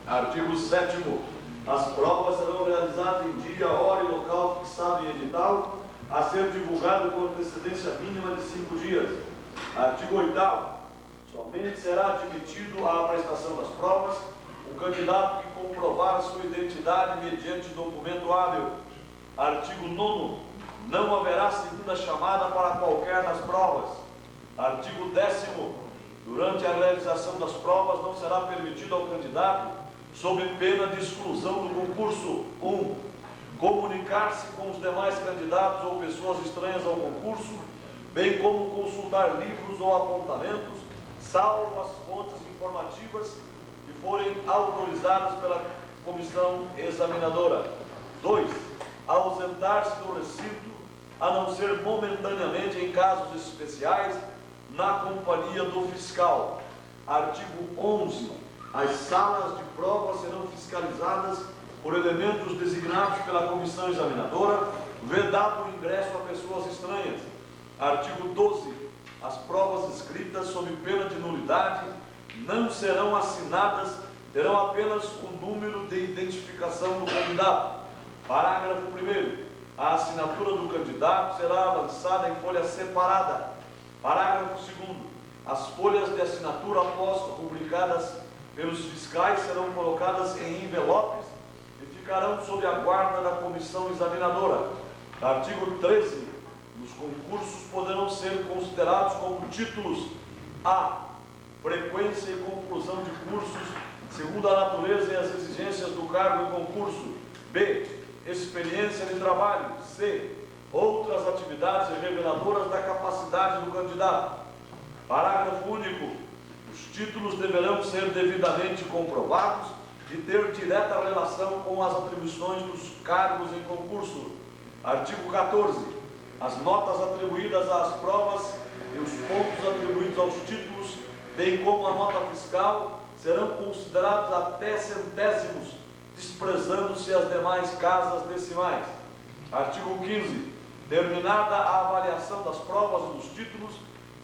Artigo 7º. As provas serão realizadas em dia, hora e local fixado em edital, a ser divulgado com antecedência mínima de 5 dias. Artigo 8º. Somente será admitido à prestação das provas o candidato que comprovar sua identidade mediante documento hábil. Artigo 9º. Não haverá segunda chamada para qualquer das provas. Artigo 10º. Durante a realização das provas não será permitido ao candidato, sob pena de exclusão do concurso: 1. Comunicar-se com os demais candidatos ou pessoas estranhas ao concurso, bem como consultar livros ou apontamentos, salvo as fontes informativas que forem autorizadas pela comissão examinadora. 2. Ausentar-se do recinto, a não ser momentaneamente em casos especiais, na companhia do fiscal. Artigo 11. As salas de prova serão fiscalizadas por elementos designados pela comissão examinadora, vedado o ingresso a pessoas estranhas. Artigo 12. As provas escritas sob pena de nulidade não serão assinadas, terão apenas o número de identificação do candidato. Parágrafo 1º. A assinatura do candidato será lançada em folha separada. Parágrafo 2º. As folhas de assinatura após publicadas pelos fiscais serão colocadas em envelopes e ficarão sob a guarda da comissão examinadora. Artigo 13. Os concursos poderão ser considerados como títulos: a. Frequência e conclusão de cursos segundo a natureza e as exigências do cargo e concurso. B. Experiência de trabalho. C. Outras atividades reveladoras da capacidade do candidato. Parágrafo único. Os títulos deverão ser devidamente comprovados e ter direta relação com as atribuições dos cargos em concurso. Artigo 14. As notas atribuídas às provas e os pontos atribuídos aos títulos, bem como a nota fiscal, serão considerados até centésimos, desprezando-se as demais casas decimais. Artigo 15. Terminada a avaliação das provas e dos títulos,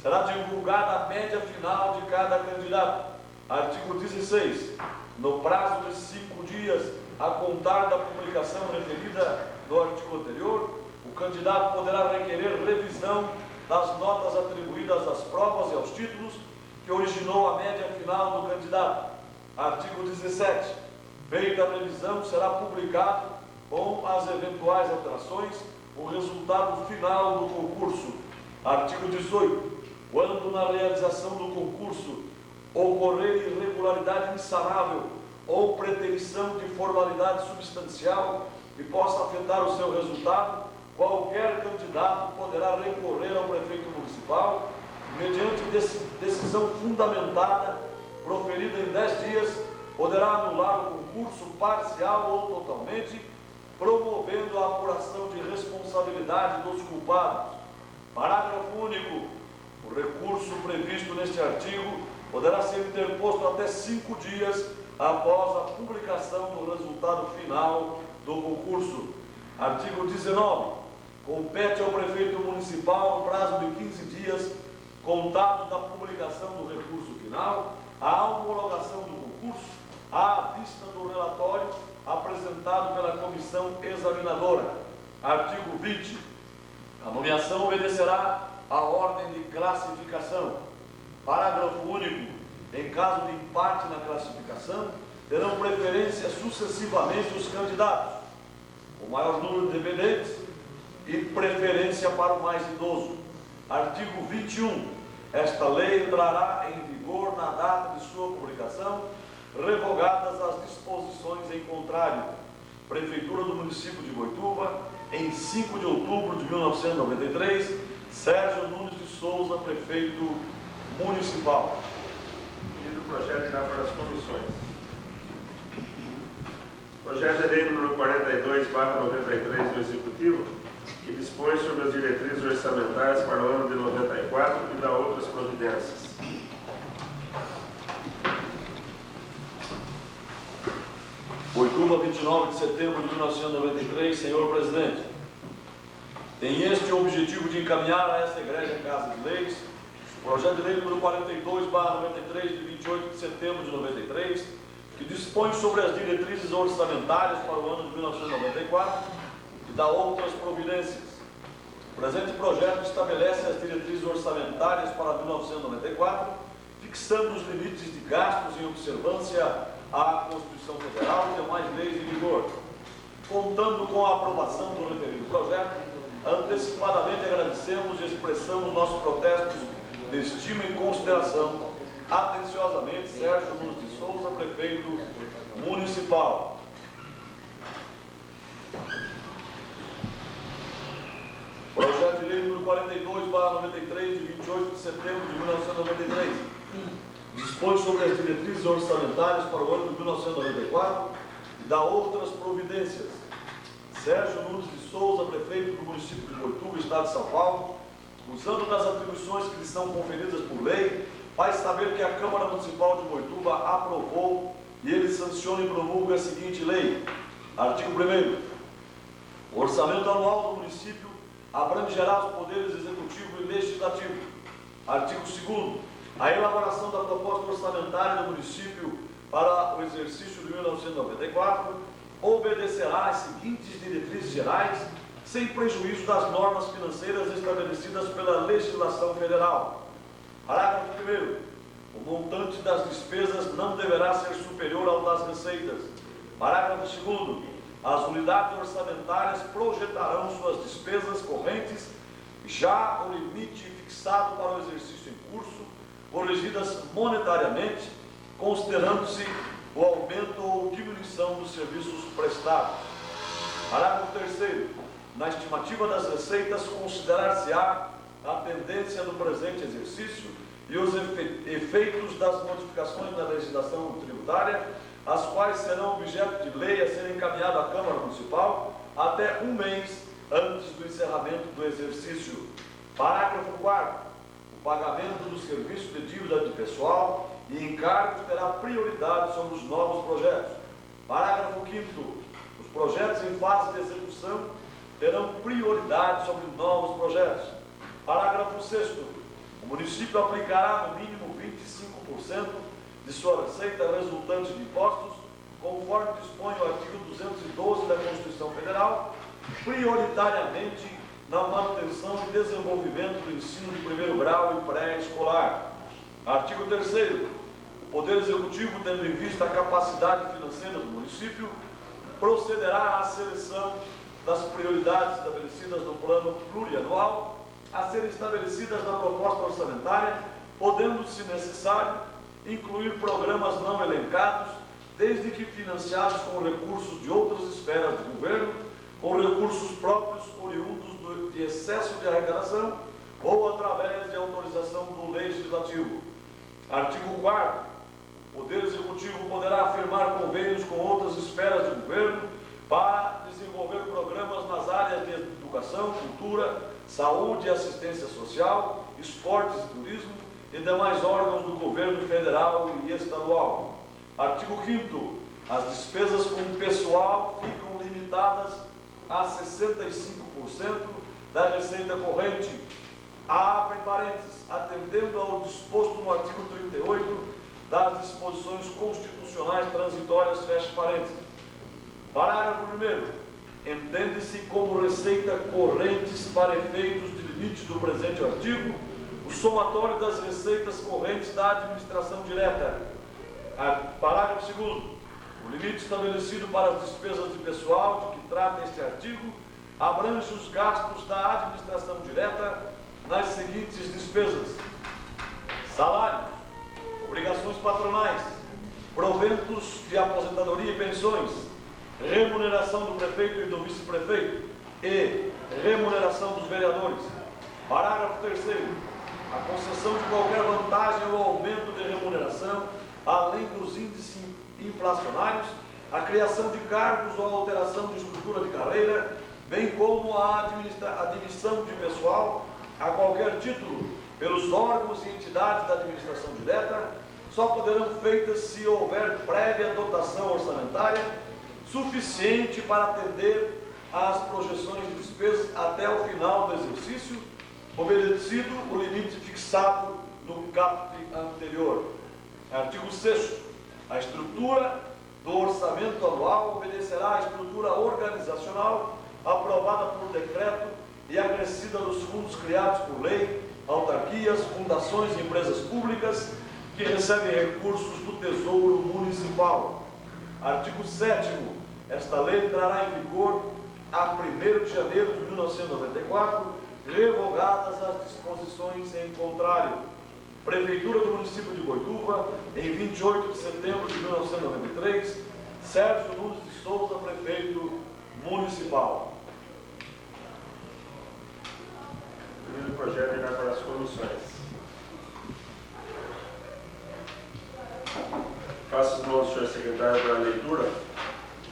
será divulgada a média final de cada candidato. Artigo 16. No prazo de 5 dias, a contar da publicação referida no artigo anterior, o candidato poderá requerer revisão das notas atribuídas às provas e aos títulos que originou a média final do candidato. Artigo 17. Feita a revisão, será publicado, com as eventuais alterações, o resultado final do concurso. Artigo 18. Quando na realização do concurso ocorrer irregularidade insanável ou preterição de formalidade substancial que possa afetar o seu resultado, qualquer candidato poderá recorrer ao prefeito municipal, mediante decisão fundamentada, proferida em 10 dias, poderá anular o concurso parcial ou totalmente, promovendo a apuração de responsabilidade dos culpados. Parágrafo único. O recurso previsto neste artigo poderá ser interposto até 5 dias após a publicação do resultado final do concurso. Artigo 19. Compete ao prefeito municipal, no prazo de 15 dias, contado da publicação do recurso final, a homologação do concurso à vista do relatório apresentado pela comissão examinadora. Artigo 20. A nomeação obedecerá à ordem de classificação. Parágrafo único. Em caso de empate na classificação, terão preferência sucessivamente os candidatos, o maior número de dependentes e preferência para o mais idoso. Artigo 21. Esta lei entrará em vigor na data de sua publicação, revogadas as disposições em contrário. Prefeitura do município de Boituva, em 5 de outubro de 1993, Sérgio Nunes de Souza, prefeito municipal. Pedido o projeto irá para as comissões. Projeto de lei número 42/93 do Executivo, que dispõe sobre as diretrizes orçamentárias para o ano de 94 e dá outras providências. Boituva, 29 de setembro de 1993, senhor presidente. Tem este o objetivo de encaminhar a esta Igreja Casa de Leis o projeto de lei número 42/93 de 28 de setembro de 93, que dispõe sobre as diretrizes orçamentárias para o ano de 1994 e dá outras providências. O presente projeto estabelece as diretrizes orçamentárias para 1994, fixando os limites de gastos em observância à Constituição Federal e demais leis em vigor. Contando com a aprovação do referido projeto, antecipadamente agradecemos e expressamos nossos protestos de estima e consideração. Atenciosamente, Sérgio Nunes de Souza, prefeito municipal. Projeto de lei número 42/93 de 28 de setembro de 1993. Dispõe sobre as diretrizes orçamentárias para o ano de 1994 e dá outras providências. Sérgio Nunes de Souza, prefeito do município de Boituva, estado de São Paulo, usando das atribuições que lhe são conferidas por lei, faz saber que a Câmara Municipal de Boituva aprovou e ele sanciona e promulga a seguinte lei. Artigo 1º. O orçamento anual do município abrangerá os poderes executivo e legislativo. Artigo 2º. A elaboração da proposta orçamentária do município para o exercício de 1994 obedecerá às seguintes diretrizes gerais, sem prejuízo das normas financeiras estabelecidas pela legislação federal. Parágrafo 1º. O montante das despesas não deverá ser superior ao das receitas. Parágrafo 2º. As unidades orçamentárias projetarão suas despesas correntes, já o limite fixado para o exercício em curso, corrigidas monetariamente, considerando-se o aumento ou diminuição dos serviços prestados. Parágrafo 3º. Na estimativa das receitas, considerar-se-á a tendência do presente exercício e os efeitos das modificações da legislação tributária, as quais serão objeto de lei a ser encaminhado à Câmara Municipal até um mês antes do encerramento do exercício. Parágrafo 4º. O pagamento do serviço de dívida de pessoal e encargos terá prioridade sobre os novos projetos. Parágrafo 5º. Os projetos em fase de execução terão prioridade sobre novos projetos. Parágrafo 6º. O município aplicará no mínimo 25% de sua receita resultante de impostos, conforme dispõe o artigo 212 da Constituição Federal, prioritariamente na manutenção e desenvolvimento do ensino de primeiro grau e pré-escolar. Artigo 3º. O Poder Executivo, tendo em vista a capacidade financeira do município, procederá à seleção das prioridades estabelecidas no plano plurianual, a serem estabelecidas na proposta orçamentária, podendo, se necessário, incluir programas não elencados, desde que financiados com recursos de outras esferas do governo, com recursos próprios oriundos de excesso de arrecadação ou através de autorização do Legislativo. Artigo 4º. O Poder Executivo poderá firmar convênios com outras esferas de governo para desenvolver programas nas áreas de educação, cultura, saúde e assistência social, esportes e turismo e demais órgãos do governo federal e estadual. Artigo 5º. As despesas com pessoal ficam limitadas a 65% da receita corrente, abre parênteses, atendendo ao disposto no artigo 38 das disposições constitucionais transitórias, fecha parênteses. Parágrafo 1º. Entende-se como receita correntes para efeitos de limite do presente artigo o somatório das receitas correntes da administração direta. Parágrafo 2º. O limite estabelecido para as despesas de pessoal de que trata este artigo abrange os gastos da administração direta nas seguintes despesas: salários, obrigações patronais, proventos de aposentadoria e pensões, remuneração do prefeito e do vice-prefeito e remuneração dos vereadores. Parágrafo 3º. A concessão de qualquer vantagem ou aumento de remuneração, além dos índices inflacionários, a criação de cargos ou alteração de estrutura de carreira, bem como a admissão de pessoal a qualquer título pelos órgãos e entidades da administração direta, só poderão feitas se houver prévia dotação orçamentária suficiente para atender às projeções de despesas até o final do exercício, obedecido o limite fixado no caput anterior. Artigo 6º. A estrutura do orçamento anual obedecerá à estrutura organizacional aprovada por decreto e acrescida dos fundos criados por lei, autarquias, fundações e empresas públicas que recebem recursos do Tesouro Municipal. Artigo 7º. Esta lei entrará em vigor a 1º de janeiro de 1994, revogadas as disposições em contrário. Prefeitura do município de Boituva, em 28 de setembro de 1993, Sérgio Nunes de Souza, prefeito municipal. O primeiro projeto irá para as comissões. Faço as mãos do senhor secretário para a leitura.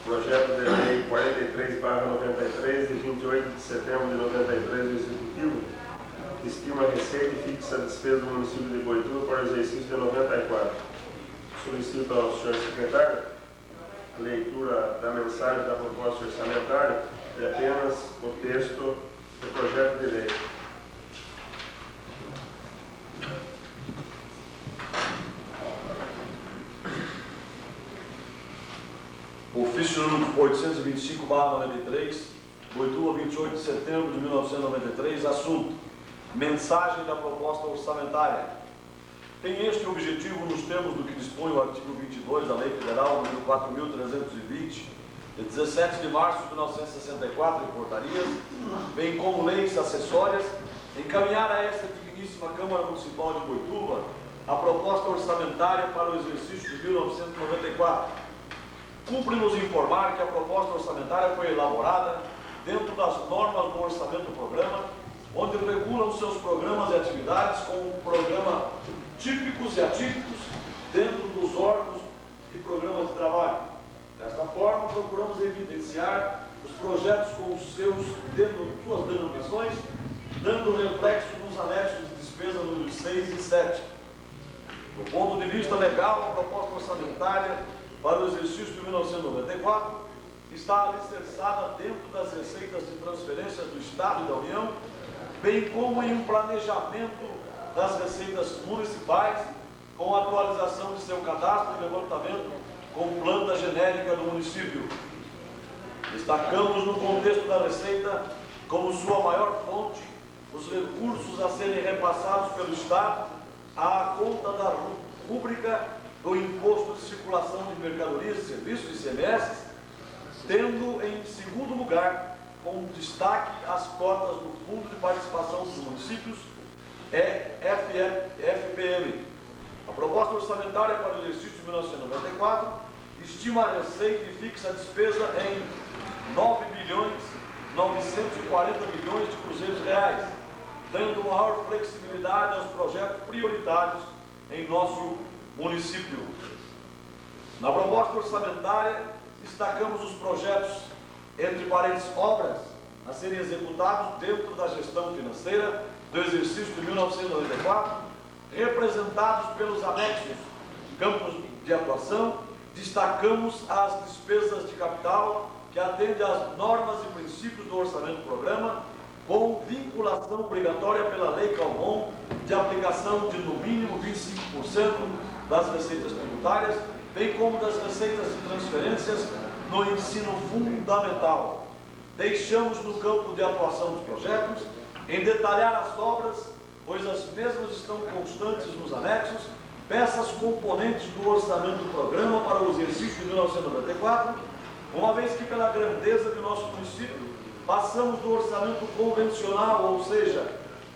Projeto de lei 43/93, de 28 de setembro de 93 do Executivo, que estima a receita e fixa a despesa do município de Boituva para o exercício de 94. Solicito ao senhor secretário a leitura da mensagem da proposta orçamentária e apenas o texto do projeto de lei. Ofício número 825/93, Boituva, 28 de setembro de 1993, assunto: mensagem da proposta orçamentária. Tem este objetivo nos termos do que dispõe o artigo 22 da Lei Federal nº 4.320, de 17 de março de 1964, em portarias, bem como leis acessórias, encaminhar a esta digníssima Câmara Municipal de Boituva a proposta orçamentária para o exercício de 1994. Cumpre-nos informar que a proposta orçamentária foi elaborada dentro das normas do orçamento-programa, onde regulam seus programas e atividades como programa típicos e atípicos dentro dos órgãos e programas de trabalho. Desta forma, procuramos evidenciar os projetos com os seus suas denominações, dando reflexo nos anexos de despesa números 6 e 7. Do ponto de vista legal, a proposta orçamentária para o exercício de 1994 está alicerçada dentro das receitas de transferências do Estado e da União, bem como em um planejamento das receitas municipais, com a atualização de seu cadastro e levantamento com planta genérica do município. Destacamos no contexto da receita como sua maior fonte os recursos a serem repassados pelo Estado à conta da rúbrica do Imposto de Circulação de Mercadorias e Serviços, ICMS, tendo em segundo lugar, com destaque, as cotas do Fundo de Participação dos Municípios, FPM. A proposta orçamentária para o exercício de 1994 estima a receita e fixa a despesa em 9 bilhões 940 milhões de cruzeiros reais, dando maior flexibilidade aos projetos prioritários em nosso município. Na proposta orçamentária, destacamos os projetos, entre parênteses, obras, a serem executados dentro da gestão financeira do exercício de 1994, representados pelos anexos campos de atuação. Destacamos as despesas de capital que atendem às normas e princípios do orçamento do programa, com vinculação obrigatória pela Lei Calmon de aplicação de no mínimo 25% das receitas tributárias, bem como das receitas de transferências no ensino fundamental. Deixamos no campo de atuação dos projetos em detalhar as obras, pois as mesmas estão constantes nos anexos, peças componentes do orçamento do programa para o exercício de 1994, uma vez que pela grandeza de nosso município, passamos do orçamento convencional, ou seja,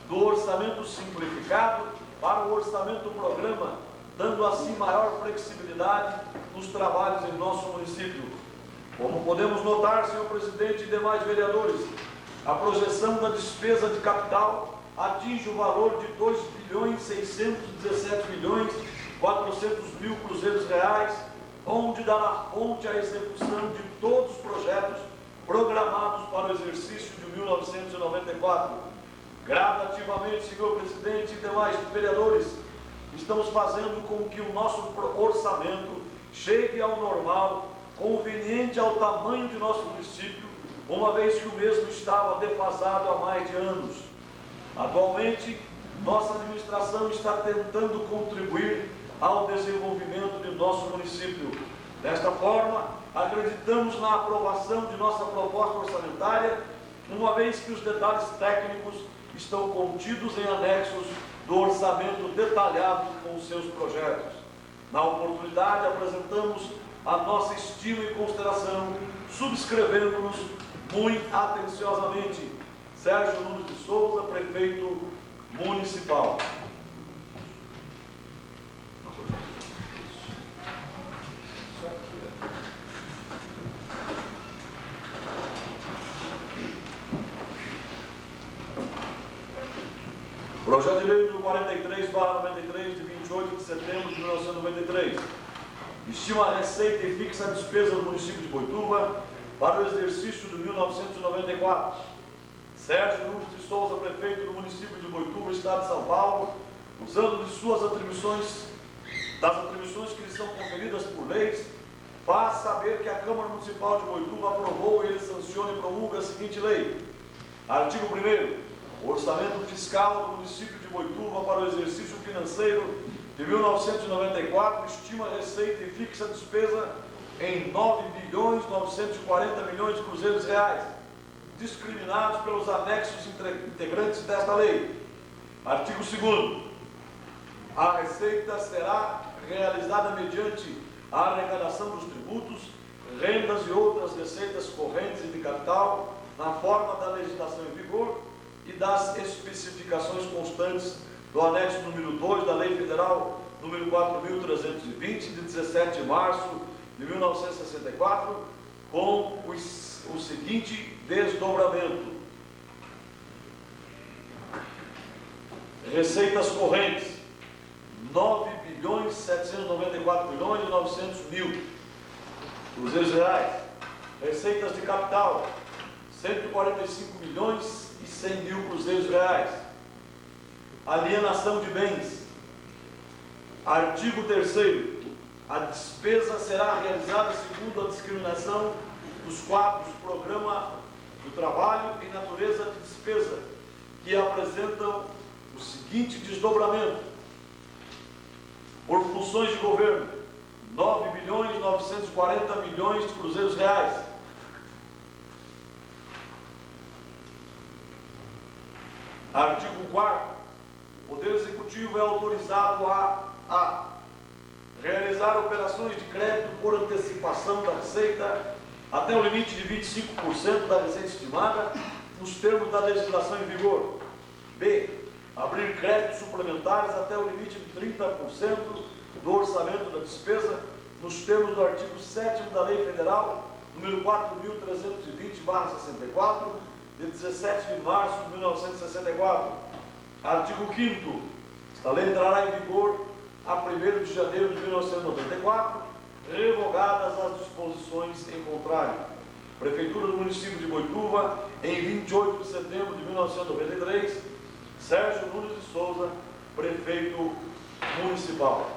do orçamento simplificado, para o orçamento do programa, dando assim maior flexibilidade nos trabalhos em nosso município. Como podemos notar, senhor presidente e demais vereadores, a projeção da despesa de capital atinge o valor de 2.617.400.000 cruzeiros reais, onde dará fonte à execução de todos os projetos programados para o exercício de 1994. Gradativamente, senhor presidente e demais vereadores, estamos fazendo com que o nosso orçamento chegue ao normal, conveniente ao tamanho de nosso município, uma vez que o mesmo estava defasado há mais de anos. Atualmente, nossa administração está tentando contribuir ao desenvolvimento de nosso município. Desta forma, acreditamos na aprovação de nossa proposta orçamentária, uma vez que os detalhes técnicos estão contidos em anexos do orçamento detalhado com os seus projetos. Na oportunidade, apresentamos a nossa estima e consideração, subscrevendo-nos muito atenciosamente Sérgio Nunes de Souza, prefeito municipal. Projeto de lei número 43/93, de 28 de setembro de 1993. Estima a receita e fixa a despesa do município de Boituva para o exercício de 1994. Sérgio Nunes de Souza, prefeito do município de Boituva, Estado de São Paulo, usando de suas atribuições, das atribuições que lhe são conferidas por leis, faz saber que a Câmara Municipal de Boituva aprovou e ele sanciona e promulga a seguinte lei. Artigo 1º. O orçamento fiscal do município de Boituva para o exercício financeiro de 1994 estima a receita e fixa a despesa em 9.940.000.000 de cruzeiros reais, discriminados pelos anexos integrantes desta lei. Artigo 2º. A receita será realizada mediante a arrecadação dos tributos, rendas e outras receitas correntes e de capital, na forma da legislação em vigor e das especificações constantes do anexo número 2 da Lei Federal número 4.320, de 17 de março de 1964, com o seguinte desdobramento. Receitas correntes, 9.794.900.000 cruzeiros reais. Receitas de capital, 145.100.000 cruzeiros reais. Alienação de bens. Artigo 3º. A despesa será realizada segundo a discriminação dos quadros Programa do Trabalho e Natureza de Despesa, que apresentam o seguinte desdobramento. Por funções de governo, 9.940.000.000 de cruzeiros reais. Artigo 4º. O Poder Executivo é autorizado a realizar operações de crédito por antecipação da receita até o limite de 25% da receita estimada, nos termos da legislação em vigor. B. Abrir créditos suplementares até o limite de 30% do orçamento da despesa, nos termos do artigo 7º da Lei Federal número 4.320/64, de 17 de março de 1964. Artigo 5º. Esta lei entrará em vigor a 1º de janeiro de 1994, revogadas as disposições em contrário. Prefeitura do município de Boituva, em 28 de setembro de 1993, Sérgio Nunes de Souza, prefeito municipal.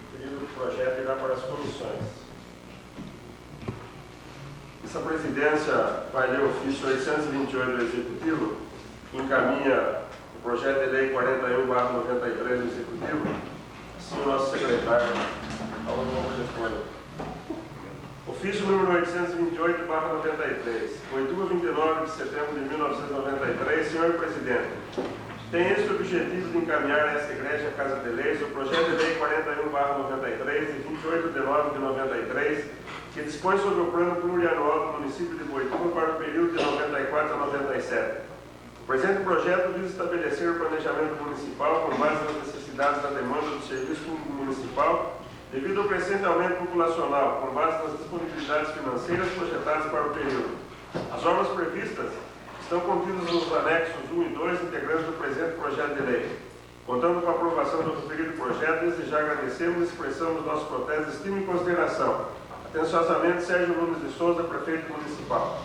O pedido do projeto irá para as comissões. Essa presidência vai ler o ofício 828 do Executivo, que encaminha o projeto de lei 41/93 do Executivo. Assim, o nosso secretário, Paulo responde. Ofício número 828/93, Boituva, 29 de setembro de 1993. Senhor Presidente, tem este objetivo de encaminhar a esta Igreja Casa de Leis o projeto de lei 41/93, de 28 de nove de 93, que dispõe sobre o plano plurianual do município de Boituva para o período de 94 a 97. O presente projeto visa estabelecer o planejamento municipal com base nas necessidades da demanda do serviço público municipal, devido ao crescente aumento populacional, com base nas disponibilidades financeiras projetadas para o período. As normas previstas estão contidas nos anexos 1 e 2 integrantes do presente projeto de lei. Contando com a aprovação do referido projeto, desde já agradecemos e expressamos nosso protesto, estima e consideração. Atenciosamente, Sérgio Nunes de Souza, prefeito municipal.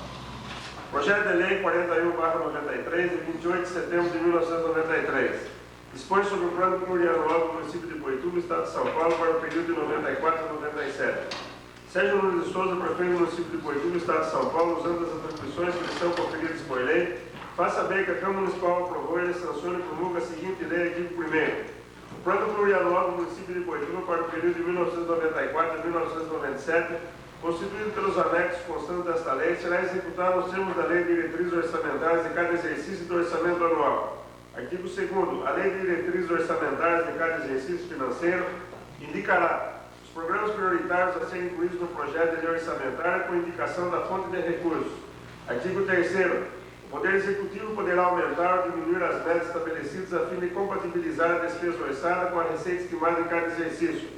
Projeto de lei 41/93, de 28 de setembro de 1993. Dispõe sobre o plano plurianual do município de Boituva, estado de São Paulo, para o período de 94 a 97. Sérgio Nunes de Souza, prefeito do município de Boituva, estado de São Paulo, usando as atribuições que lhe são conferidas por lei, faz saber que a Câmara Municipal aprovou e sanciona e promulga a seguinte lei, artigo 1º. O plano plurianual do município de Boituva para o período de 1994 a 1997, constituído pelos anexos constantes desta lei, será executado nos termos da Lei de Diretrizes Orçamentárias de cada exercício do orçamento anual. Artigo 2º. A Lei de Diretrizes Orçamentárias de cada exercício financeiro indicará os programas prioritários a serem incluídos no projeto de lei orçamentária com indicação da fonte de recursos. Artigo 3º. O Poder Executivo poderá aumentar ou diminuir as metas estabelecidas a fim de compatibilizar a despesa orçada com a receita estimada em cada exercício.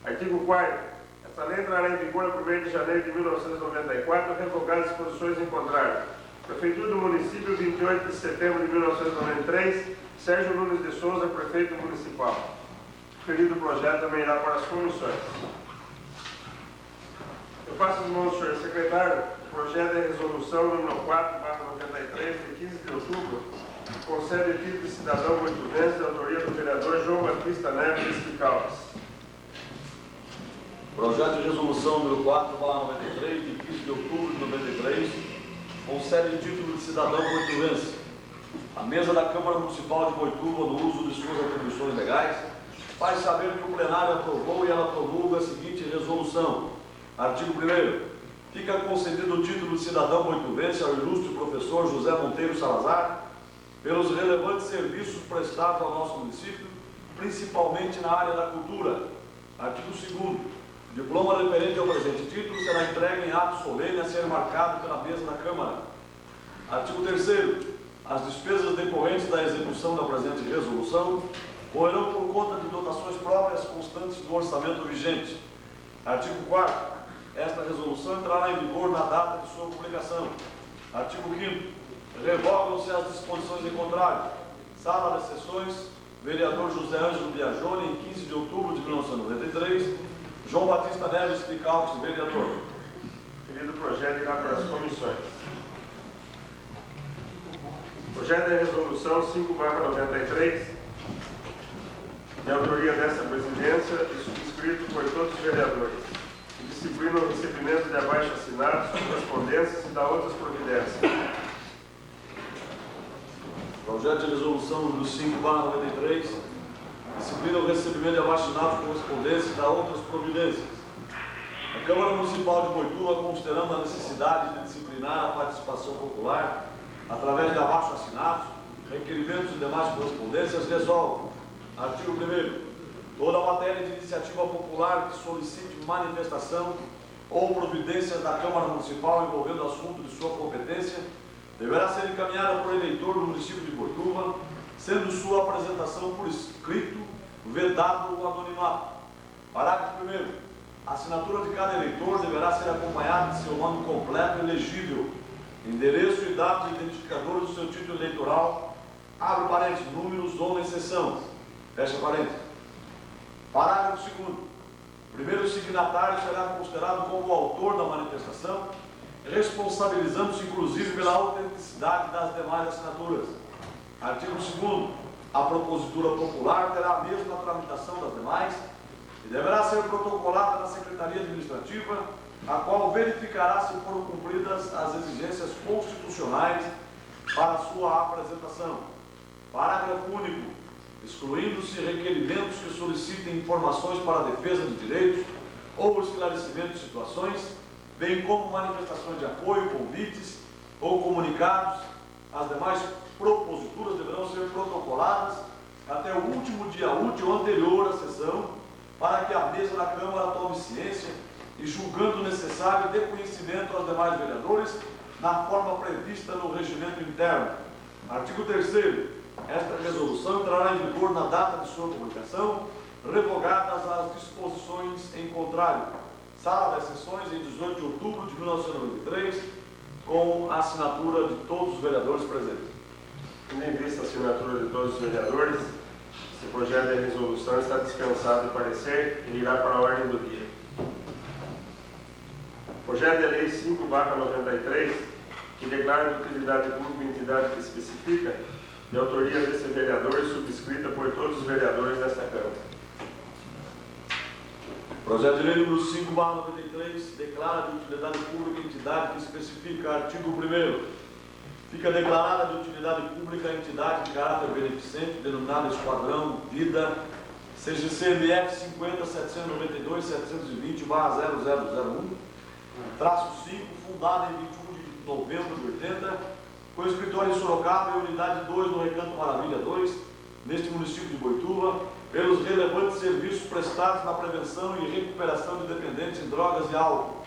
Artigo 4º. Esta lei entrará em vigor a 1º de janeiro de 1994, revogadas as disposições em contrário. Prefeitura do município, 28 de setembro de 1993, Sérgio Nunes de Souza, prefeito municipal. O referido projeto também irá para as comissões. Eu passo as mãos ao senhor secretário o projeto de resolução número 4/93, de 15 de outubro, que concede o título de cidadão boituvense, de autoria do vereador João Batista Neves de Caldas. Projeto de resolução número 4/93, de 15 de outubro de 93, concede título de cidadão boituvense. A mesa da Câmara Municipal de Boituva, no uso de suas atribuições legais, faz saber que o plenário aprovou e ela promulga a seguinte resolução. Artigo 1º. Fica concedido o título de cidadão boituvense ao ilustre professor José Monteiro Salazar pelos relevantes serviços prestados ao nosso município, principalmente na área da cultura. Artigo 2º. O diploma referente ao presente título será entregue em ato solene a ser marcado pela mesa da Câmara. Artigo 3º. As despesas decorrentes da execução da presente resolução correrão por conta de dotações próprias constantes do orçamento vigente. Artigo 4º. Esta resolução entrará em vigor na data de sua publicação. Artigo 5º. Revogam-se as disposições em contrário. Sala de Sessões, vereador José Ângelo Biagione, em 15 de outubro de 1993, João Batista Neves de Caldas, vereador. O referido projeto irá para as comissões. Projeto de resolução 5/93, de autoria desta presidência e subscrito por todos os vereadores, que disciplina o recebimento de abaixo assinados, correspondências e da outras providências. Projeto de resolução número 5/93, disciplina o recebimento de abaixo assinados, correspondências e da outras providências. A Câmara Municipal de Boituva, considerando a necessidade de disciplinar a participação popular através de abaixo assinados, requerimentos e demais correspondências, resolve. Artigo 1º. Toda matéria de iniciativa popular que solicite manifestação ou providência da Câmara Municipal envolvendo assunto de sua competência deverá ser encaminhada por eleitor do município de Boituva, sendo sua apresentação por escrito vedado o anonimato. Parágrafo 1º. A assinatura de cada eleitor deverá ser acompanhada de seu nome completo e legível, endereço e data de identificador do seu título eleitoral, abre parênteses, números ou exceção, fecha parênteses. Parágrafo 2º. O primeiro signatário será considerado como o autor da manifestação, responsabilizando-se inclusive pela autenticidade das demais assinaturas. Artigo 2º. A propositura popular terá a mesma tramitação das demais e deverá ser protocolada na Secretaria Administrativa, a qual verificará se foram cumpridas as exigências constitucionais para sua apresentação. Parágrafo único. Excluindo-se requerimentos que solicitem informações para a defesa de direitos ou esclarecimento de situações, bem como manifestações de apoio, convites ou comunicados, as demais proposituras deverão ser protocoladas até o último dia útil anterior à sessão, para que a mesa da Câmara tome ciência e, julgando necessário, dê conhecimento aos demais vereadores na forma prevista no regimento interno. Artigo 3º. Esta resolução entrará em vigor na data de sua publicação, revogadas as disposições em contrário. Sala das sessões em 18 de outubro de 1993, com a assinatura de todos os vereadores presentes. Tendo em vista a assinatura de todos os vereadores, esse projeto de resolução está dispensado de parecer e irá para a ordem do dia. Projeto de Lei 5/93, que declara de utilidade pública a entidade que especifica, de autoria desse vereador e subscrita por todos os vereadores desta Câmara. Projeto de Lei número 5/93 declara de utilidade pública a entidade que especifica. Artigo 1º. Fica declarada de utilidade pública a entidade de caráter beneficente denominada Esquadrão Vida CGCMF 50.792.720/0001-5, fundada em 21 de novembro de 80, com escritório em Sorocaba e unidade 2 no Recanto Maravilha 2, neste município de Boituva, pelos relevantes serviços prestados na prevenção e recuperação de dependentes em drogas e álcool.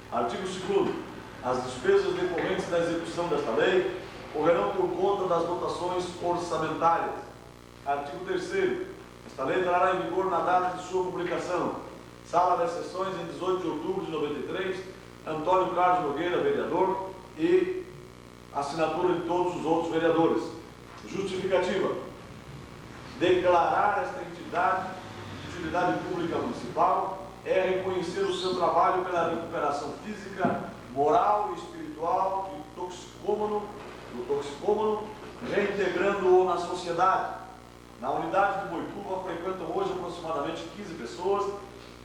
Artigo 2º. As despesas decorrentes da execução desta lei correrão por conta das dotações orçamentárias. Artigo 3º. Esta lei entrará em vigor na data de sua publicação. Sala das sessões em 18 de outubro de 93, Antônio Carlos Nogueira, vereador, e assinatura de todos os outros vereadores. Justificativa. Declarar esta entidade de utilidade pública municipal é reconhecer o seu trabalho pela recuperação física, moral e espiritual do toxicômano, reintegrando-o na sociedade. Na unidade de Boituva frequentam hoje aproximadamente 15 pessoas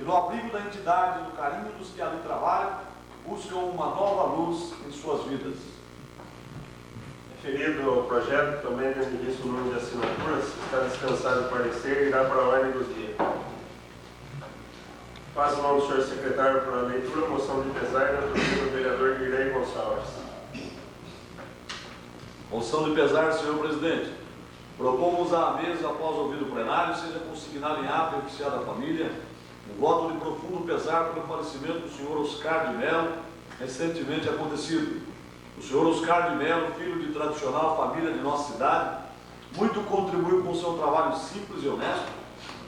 e, no abrigo da entidade e no carinho dos que ali trabalham, buscam uma nova luz em suas vidas. Referido ao projeto, também tendo visto o número de assinaturas, está dispensado o parecer e irá para a ordem do dia. Faço mão do senhor secretário para a leitura, moção de pesar na autoria do vereador Guilherme Gonçalves. Moção de pesar, senhor presidente. Propomos à mesa, após ouvir o plenário, seja consignado em ata e oficial da família um voto de profundo pesar pelo falecimento do senhor Oscar de Mello, recentemente acontecido. O senhor Oscar de Mello, filho de tradicional família de nossa cidade, muito contribuiu com o seu trabalho simples e honesto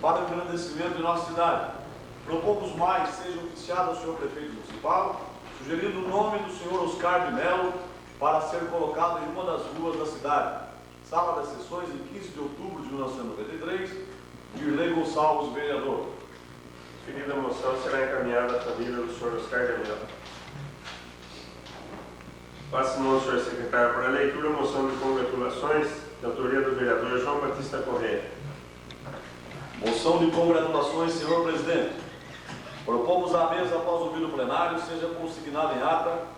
para o engrandecimento de nossa cidade. Propomos mais, seja oficiado ao senhor prefeito municipal, sugerindo o nome do senhor Oscar de Mello para ser colocado em uma das ruas da cidade. Sala das sessões, em 15 de outubro de 1993, Dirley Gonçalves, vereador. Referida moção será encaminhada à família do senhor Oscar de Mello. Passo mão ao senhor secretário para a leitura, moção de congratulações, de autoria do vereador João Batista Corrêa. Moção de congratulações, senhor presidente. Propomos à mesa, após ouvir o plenário, seja consignado em ata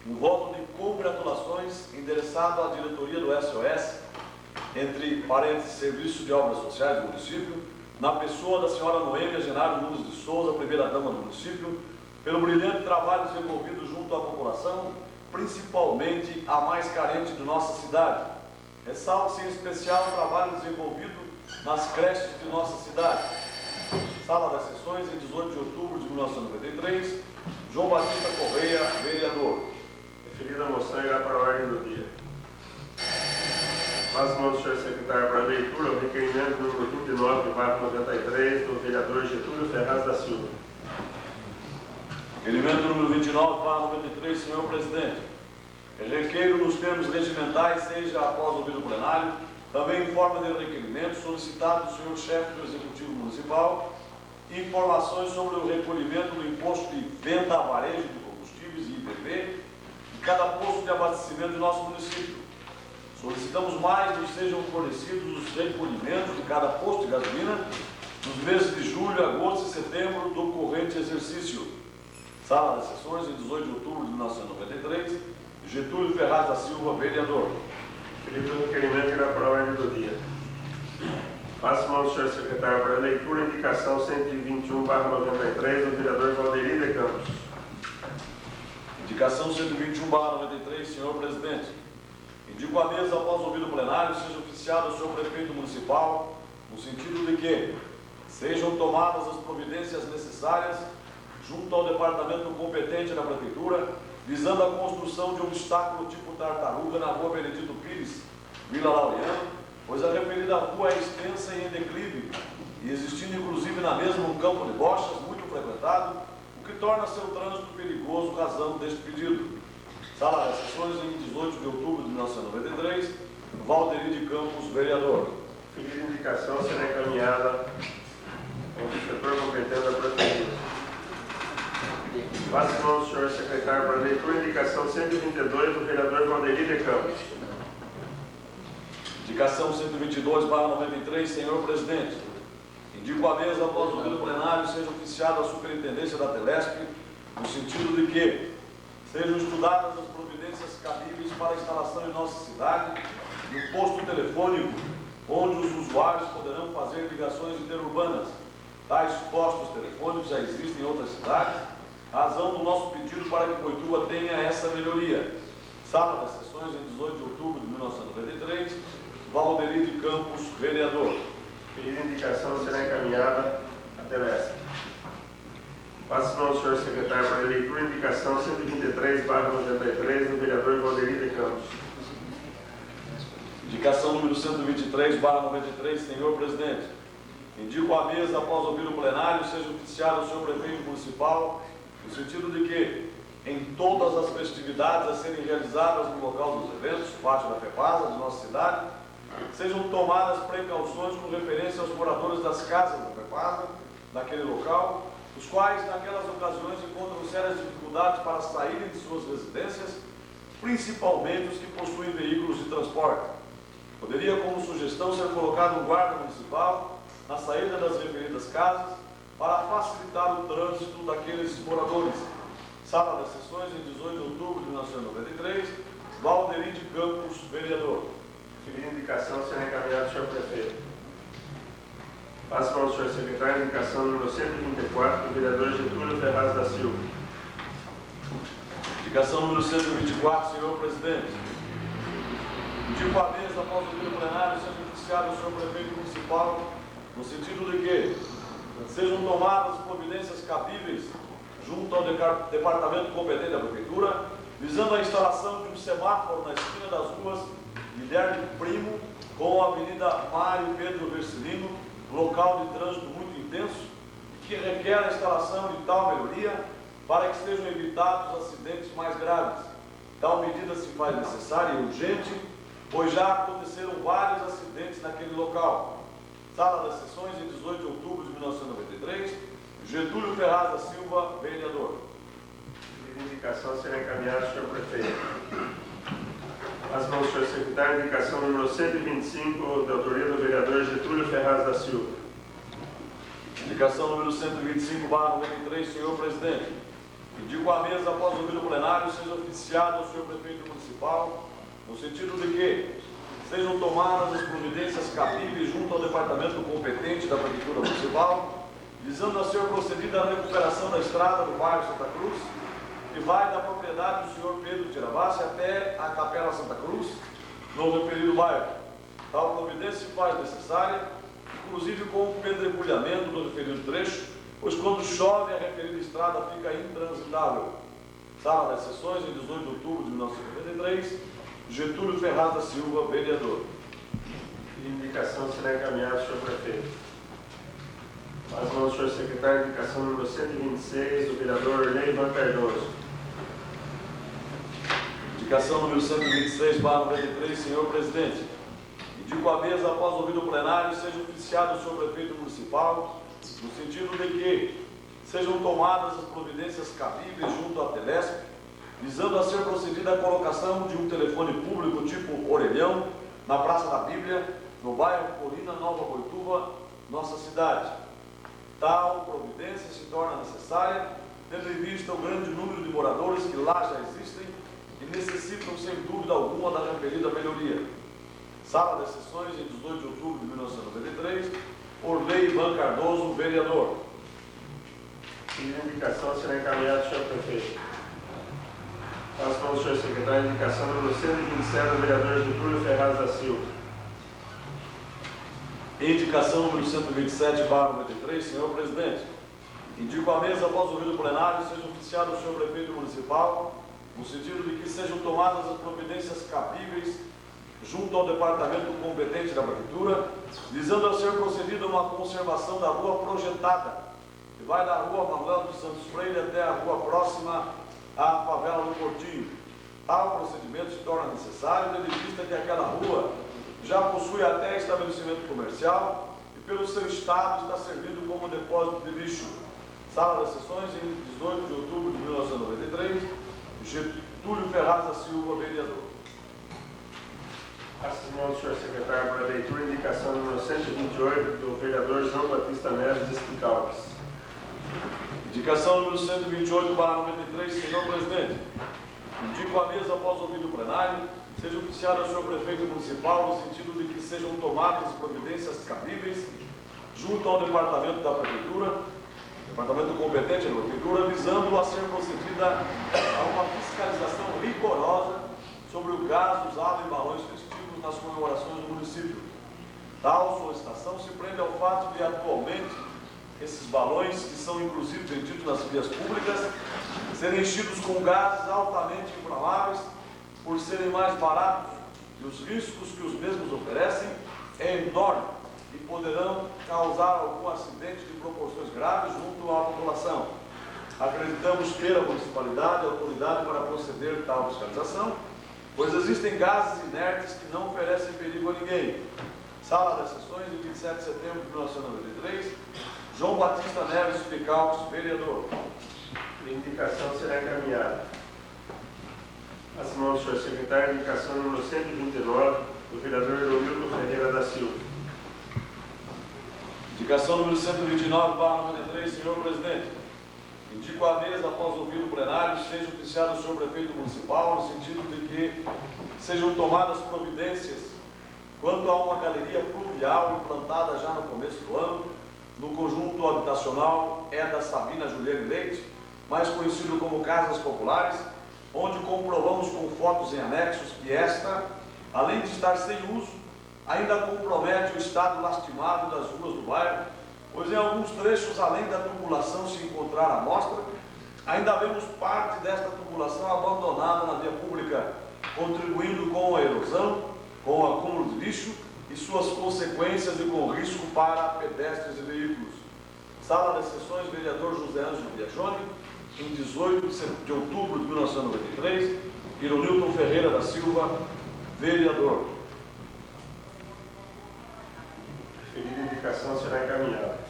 um voto de congratulações endereçado à diretoria do SOS, entre parênteses, Serviço de Obras Sociais do município, na pessoa da senhora Noêmia Genaro Nunes de Souza, primeira-dama do município, pelo brilhante trabalho desenvolvido junto à população, principalmente a mais carente de nossa cidade. Ressalta-se em especial o trabalho desenvolvido nas creches de nossa cidade. Sala das sessões, em 18 de outubro de 1993, João Batista Corrêa, vereador. Referida moção irá para a ordem do dia. Passo mão do senhor secretário para a leitura, o requerimento número 29/93 do vereador Getúlio Ferraz da Silva. Requerimento número 29/93, senhor presidente. Requeiro nos termos regimentais, seja após ouvir o plenário, também em forma de requerimento solicitado do senhor chefe do Executivo Municipal, informações sobre o recolhimento do imposto de venda a varejo de combustíveis e IPV de cada posto de abastecimento de nosso município. Solicitamos mais que sejam fornecidos os recolhimentos de cada posto de gasolina nos meses de julho, agosto e setembro do corrente exercício. Sala das Sessões, em 18 de outubro de 1993, Getúlio Ferraz da Silva, vereador. Felipe, o requerimento irá para a ordem do dia. Passo mão ao senhor secretário para a leitura, indicação 121/93 do vereador Valderi de Campos. Indicação 121/93, senhor presidente. Indico à mesa, após ouvir o plenário, seja oficiado ao senhor prefeito municipal, no sentido de que sejam tomadas as providências necessárias junto ao departamento competente da prefeitura, visando a construção de um obstáculo tipo tartaruga na rua Benedito Pires, Vila Laureano, pois a referida rua é extensa e em declive, e existindo inclusive na mesma um campo de bochas muito frequentado, o que torna seu trânsito perigoso, razão deste pedido. Sala das Sessões, em 18 de outubro de 1993, Valderi de Campos, vereador. Referida indicação será encaminhada ao setor competente da prefeitura. Passo mão ao senhor secretário para a leitura, indicação 122 do vereador Valderi de Campos. Indicação 122/93, senhor presidente. Indico à mesa, após ouvir o plenário, seja oficiada a superintendência da Telesp, no sentido de que sejam estudadas as providências cabíveis para a instalação em nossa cidade de um posto telefônico, onde os usuários poderão fazer ligações interurbanas. Tais postos telefônicos já existem em outras cidades, razão do nosso pedido para que Boituva tenha essa melhoria. Sala das Sessões, em 18 de outubro de 1993, Valderi de Campos, vereador. Referida indicação será encaminhada à Telesp. Passo mão ao senhor secretário para a leitura, indicação 123/93 do vereador Valderi de Campos. Indicação número 123/93, senhor presidente. Indico à mesa, após ouvir o plenário, seja oficiado ao senhor prefeito municipal, no sentido de que, em todas as festividades a serem realizadas no local dos eventos, pátio da FEPASA, de nossa cidade, sejam tomadas precauções com referência aos moradores das casas da FEPASA, daquele local, os quais, naquelas ocasiões, encontram sérias dificuldades para saírem de suas residências, principalmente os que possuem veículos de transporte. Poderia, como sugestão, ser colocado um guarda municipal na saída das referidas casas para facilitar o trânsito daqueles moradores. Sala das Sessões, em 18 de outubro de 1993, Valderi de Campos, vereador. Referida indicação será encaminhada ao senhor prefeito. Passo para o senhor secretário, indicação número 124 do vereador Getúlio Ferraz da Silva. Indicação número 124, senhor presidente. Indico à mesa, após ouvir o plenário, seja oficiado ao senhor prefeito municipal, no sentido de que sejam tomadas providências cabíveis junto ao departamento competente da prefeitura, visando a instalação de um semáforo na esquina das ruas Guilherme Primo com a Avenida Mário Pedro Vercelino, local de trânsito muito intenso, que requer a instalação de tal melhoria para que sejam evitados acidentes mais graves. Tal medida se faz necessária e urgente, pois já aconteceram vários acidentes naquele local. Sala das Sessões, em 18 de outubro de 1993, Getúlio Ferraz da Silva, vereador. A indicação será encaminhada ao senhor prefeito. Passo para o senhor secretário, indicação número 125, da autoria do vereador Getúlio Ferraz da Silva. Indicação número 125/93, senhor presidente. Indico à mesa, após ouvir o plenário, seja oficiado ao senhor prefeito municipal, no sentido de que sejam tomadas as providências cabíveis junto ao departamento competente da prefeitura municipal, visando a ser procedida a recuperação da estrada do bairro Santa Cruz, que vai da propriedade do senhor Pedro Tiravassi até a Capela Santa Cruz, no referido bairro. Tal providência se faz necessária, inclusive com o pedregulhamento do referido trecho, pois quando chove a referida estrada fica intransitável. Sala das Sessões, em 18 de outubro de 1993, Getúlio Ferraz da Silva, vereador. A indicação será encaminhada ao senhor prefeito. As mãos do senhor secretário, indicação número 126, do vereador Leivan Cardoso. Indicação número 126/93, senhor presidente. Indico à mesa, após ouvido o plenário, seja oficiado o senhor prefeito municipal, no sentido de que sejam tomadas as providências cabíveis junto à Telesp, visando a ser procedida a colocação de um telefone público tipo orelhão na Praça da Bíblia, no bairro Colina Nova Boituva, nossa cidade. Tal providência se torna necessária, tendo em vista o grande número de moradores que lá já existem e necessitam, sem dúvida alguma, da referida melhoria. Sala das Sessões, em 18 de outubro de 1993, por Lei Ivan Cardoso, vereador. Seguinte indicação será encaminhada ao senhor prefeito. As mãos do senhor secretário, indicação número 127, do vereador Getúlio Ferraz da Silva. Indicação número 127/93, senhor presidente. Indico à mesa, após ouvido o plenário, seja oficiado o senhor prefeito municipal, no sentido de que sejam tomadas as providências cabíveis junto ao departamento competente da prefeitura, visando a ser procedida uma conservação da rua projetada, que vai da rua Manuel dos Santos Freire até a rua próxima à favela do Portinho. Tal procedimento se torna necessário, tendo em vista que aquela rua já possui até estabelecimento comercial e, pelo seu estado, está servindo como depósito de lixo. Sala das Sessões, em 18 de outubro de 1993, Getúlio Ferraz da Silva, vereador. As mãos do senhor secretário para leitura, indicação número 128, do vereador João Batista Neves de Espicalves. Indicação número 128/93, senhor presidente. Indico à mesa, após ouvido o plenário, seja oficiado ao senhor prefeito municipal, no sentido de que sejam tomadas as providências cabíveis junto ao departamento da prefeitura, departamento competente da prefeitura, visando a ser procedida a uma fiscalização rigorosa sobre o gás usado em balões festivos nas comemorações do município. Tal solicitação se prende ao fato de, atualmente, esses balões, que são inclusive vendidos nas vias públicas, serem enchidos com gases altamente inflamáveis por serem mais baratos, e os riscos que os mesmos oferecem é enorme e poderão causar algum acidente de proporções graves junto à população. Acreditamos ter a municipalidade autoridade para proceder tal fiscalização, pois existem gases inertes que não oferecem perigo a ninguém. Sala das Sessões, de 27 de setembro de 1993, João Batista Neves Picalves, vereador. A indicação será encaminhada. As mãos do senhor secretário, indicação número 129, do vereador Eronildo Ferreira da Silva. Indicação número 129/93, senhor presidente. Indico à mesa, após ouvir o plenário, seja oficiado o senhor prefeito municipal, no sentido de que sejam tomadas providências quanto a uma galeria pluvial implantada já no começo do ano, no conjunto habitacional da Sabina Juliane Leite, mais conhecido como Casas Populares, onde comprovamos com fotos em anexos que esta, além de estar sem uso, ainda compromete o estado lastimado das ruas do bairro, pois em alguns trechos, além da tubulação se encontrar à mostra, ainda vemos parte desta tubulação abandonada na via pública, contribuindo com a erosão, com o acúmulo de lixo e suas consequências e com risco para pedestres e veículos. Sala das Sessões, vereador José Ângelo Biagioni, em 18 de outubro de 1993, Ironilton Ferreira da Silva, vereador. A referida indicação será encaminhada.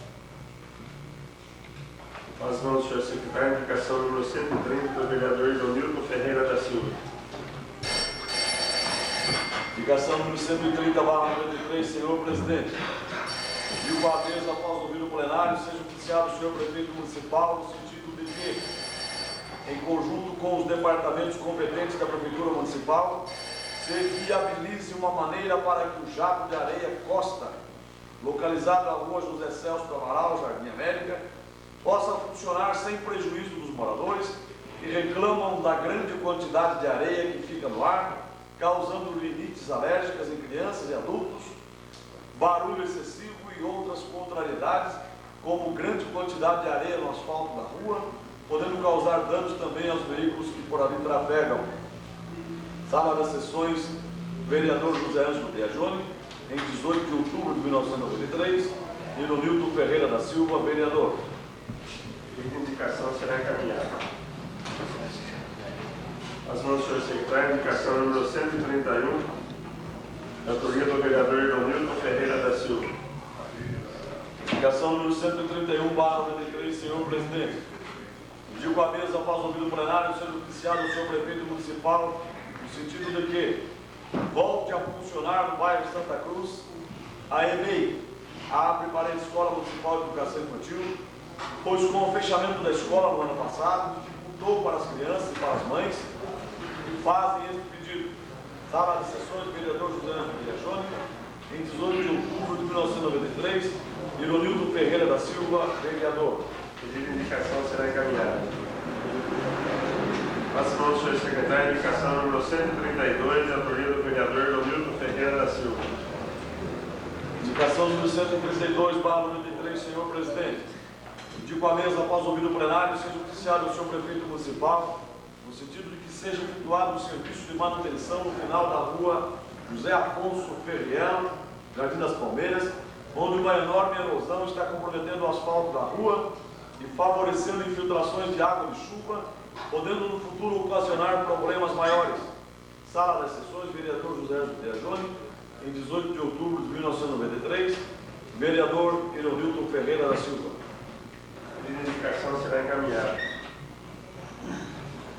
As mãos do senhor secretário, indicação número 130, do vereador Ironilton Ferreira da Silva. Indicação número 130/93, senhor presidente. Digo à mesa, após ouvir o plenário, seja oficiado o senhor prefeito municipal, no sentido de que, em conjunto com os departamentos competentes da prefeitura municipal, se viabilize uma maneira para que o jato de areia Costa, localizado na rua José Celso do Amaral, Jardim América, possa funcionar sem prejuízo dos moradores que reclamam da grande quantidade de areia que fica no ar, causando rinites alérgicas em crianças e adultos, barulho excessivo e outras contrariedades, como grande quantidade de areia no asfalto da rua, podendo causar danos também aos veículos que por ali trafegam. Sala das Sessões, vereador José Ângelo Biagioni, em 18 de outubro de 1993, Ironilton Ferreira da Silva, vereador. A indicação será encaminhada. As mãos do senhor secretário, indicação número 131, autoria do vereador Ironilton Ferreira da Silva. Indicação número 131/93, senhor presidente. Indico à mesa, após ouvido o plenário, seja oficiado ao senhor prefeito municipal, no sentido de que volte a funcionar no bairro Santa Cruz a EMEI, a Preparada Escola Municipal de Educação Infantil, pois com o fechamento da escola no ano passado, dificultou para as crianças e para as mães que fazem esse pedido. Sala de sessões, vereador José Ângelo Viajoni, em 18 de outubro de 1993, Ironilton Ferreira da Silva, vereador. Pedido de indicação será encaminhado. As mãos do senhor secretário, indicação número 132, de autoria do vereador Ironilton Ferreira da Silva. Indicação número 132/93, senhor presidente. Indico à mesa, após ouvido o plenário, seja oficiado ao senhor prefeito municipal, no sentido de que seja efetuado o serviço de manutenção no final da rua José Afonso Ferriel, Jardim das Palmeiras, onde uma enorme erosão está comprometendo o asfalto da rua e favorecendo infiltrações de água de chuva, podendo no futuro ocasionar problemas maiores. Sala das sessões, vereador José Ângelo Viajoni, em 18 de outubro de 1993, vereador Ironilton Ferreira da Silva. Pedido de indicação será encaminhado.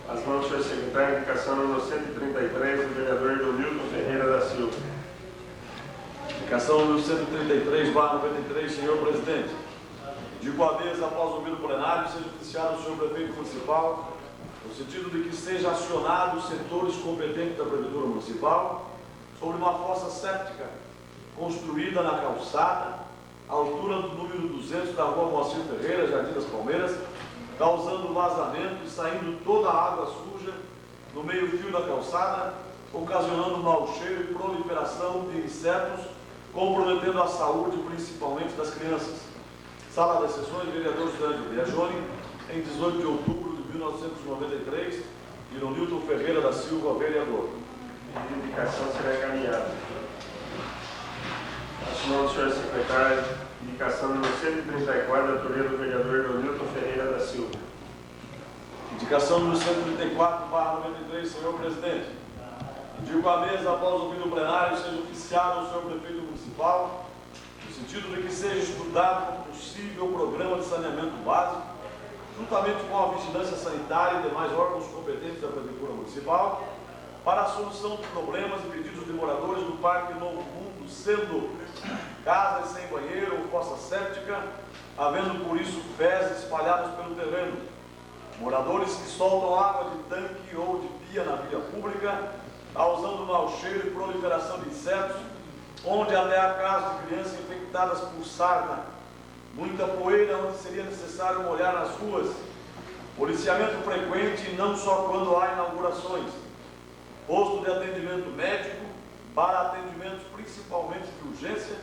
As mãos do senhor secretário, indicação número 133, do vereador Ironilton Ferreira da Silva. Indicação número 133/93, senhor presidente. Digo à mesa, após ouvir o plenário, seja oficiado o senhor prefeito municipal, no sentido de que seja acionado os setores competentes da Prefeitura Municipal sobre uma fossa séptica construída na calçada, à altura do número 200 da rua Moacir Ferreira, Jardim das Palmeiras, causando vazamento e saindo toda a água suja no meio-fio da calçada, ocasionando mau cheiro e proliferação de insetos, comprometendo a saúde, principalmente das crianças. Sala das sessões, vereador José Ângelo Viajoni, em 18 de outubro de 1993, Ironilton Ferreira da Silva, vereador. Pedido de indicação será encaminhado. Assinado o senhor secretário, indicação número 134, da autoria do vereador Ironilton Ferreira da Silva. Indicação número 134/93, senhor presidente. Indico à mesa, após ouvido o plenário, seja oficiado ao senhor prefeito municipal, no sentido de que seja estudado um possível programa de saneamento básico, juntamente com a vigilância sanitária e demais órgãos competentes da Prefeitura Municipal, para a solução de problemas e pedidos de moradores do Parque Novo Mundo, sendo casas sem banheiro ou fossa séptica, havendo por isso fezes espalhadas pelo terreno. Moradores que soltam água de tanque ou de pia na via pública, causando mau cheiro e proliferação de insetos, onde até há casos de crianças infectadas por sarna, muita poeira onde seria necessário molhar nas ruas, policiamento frequente não só quando há inaugurações, posto de atendimento médico para atendimentos principalmente de urgência,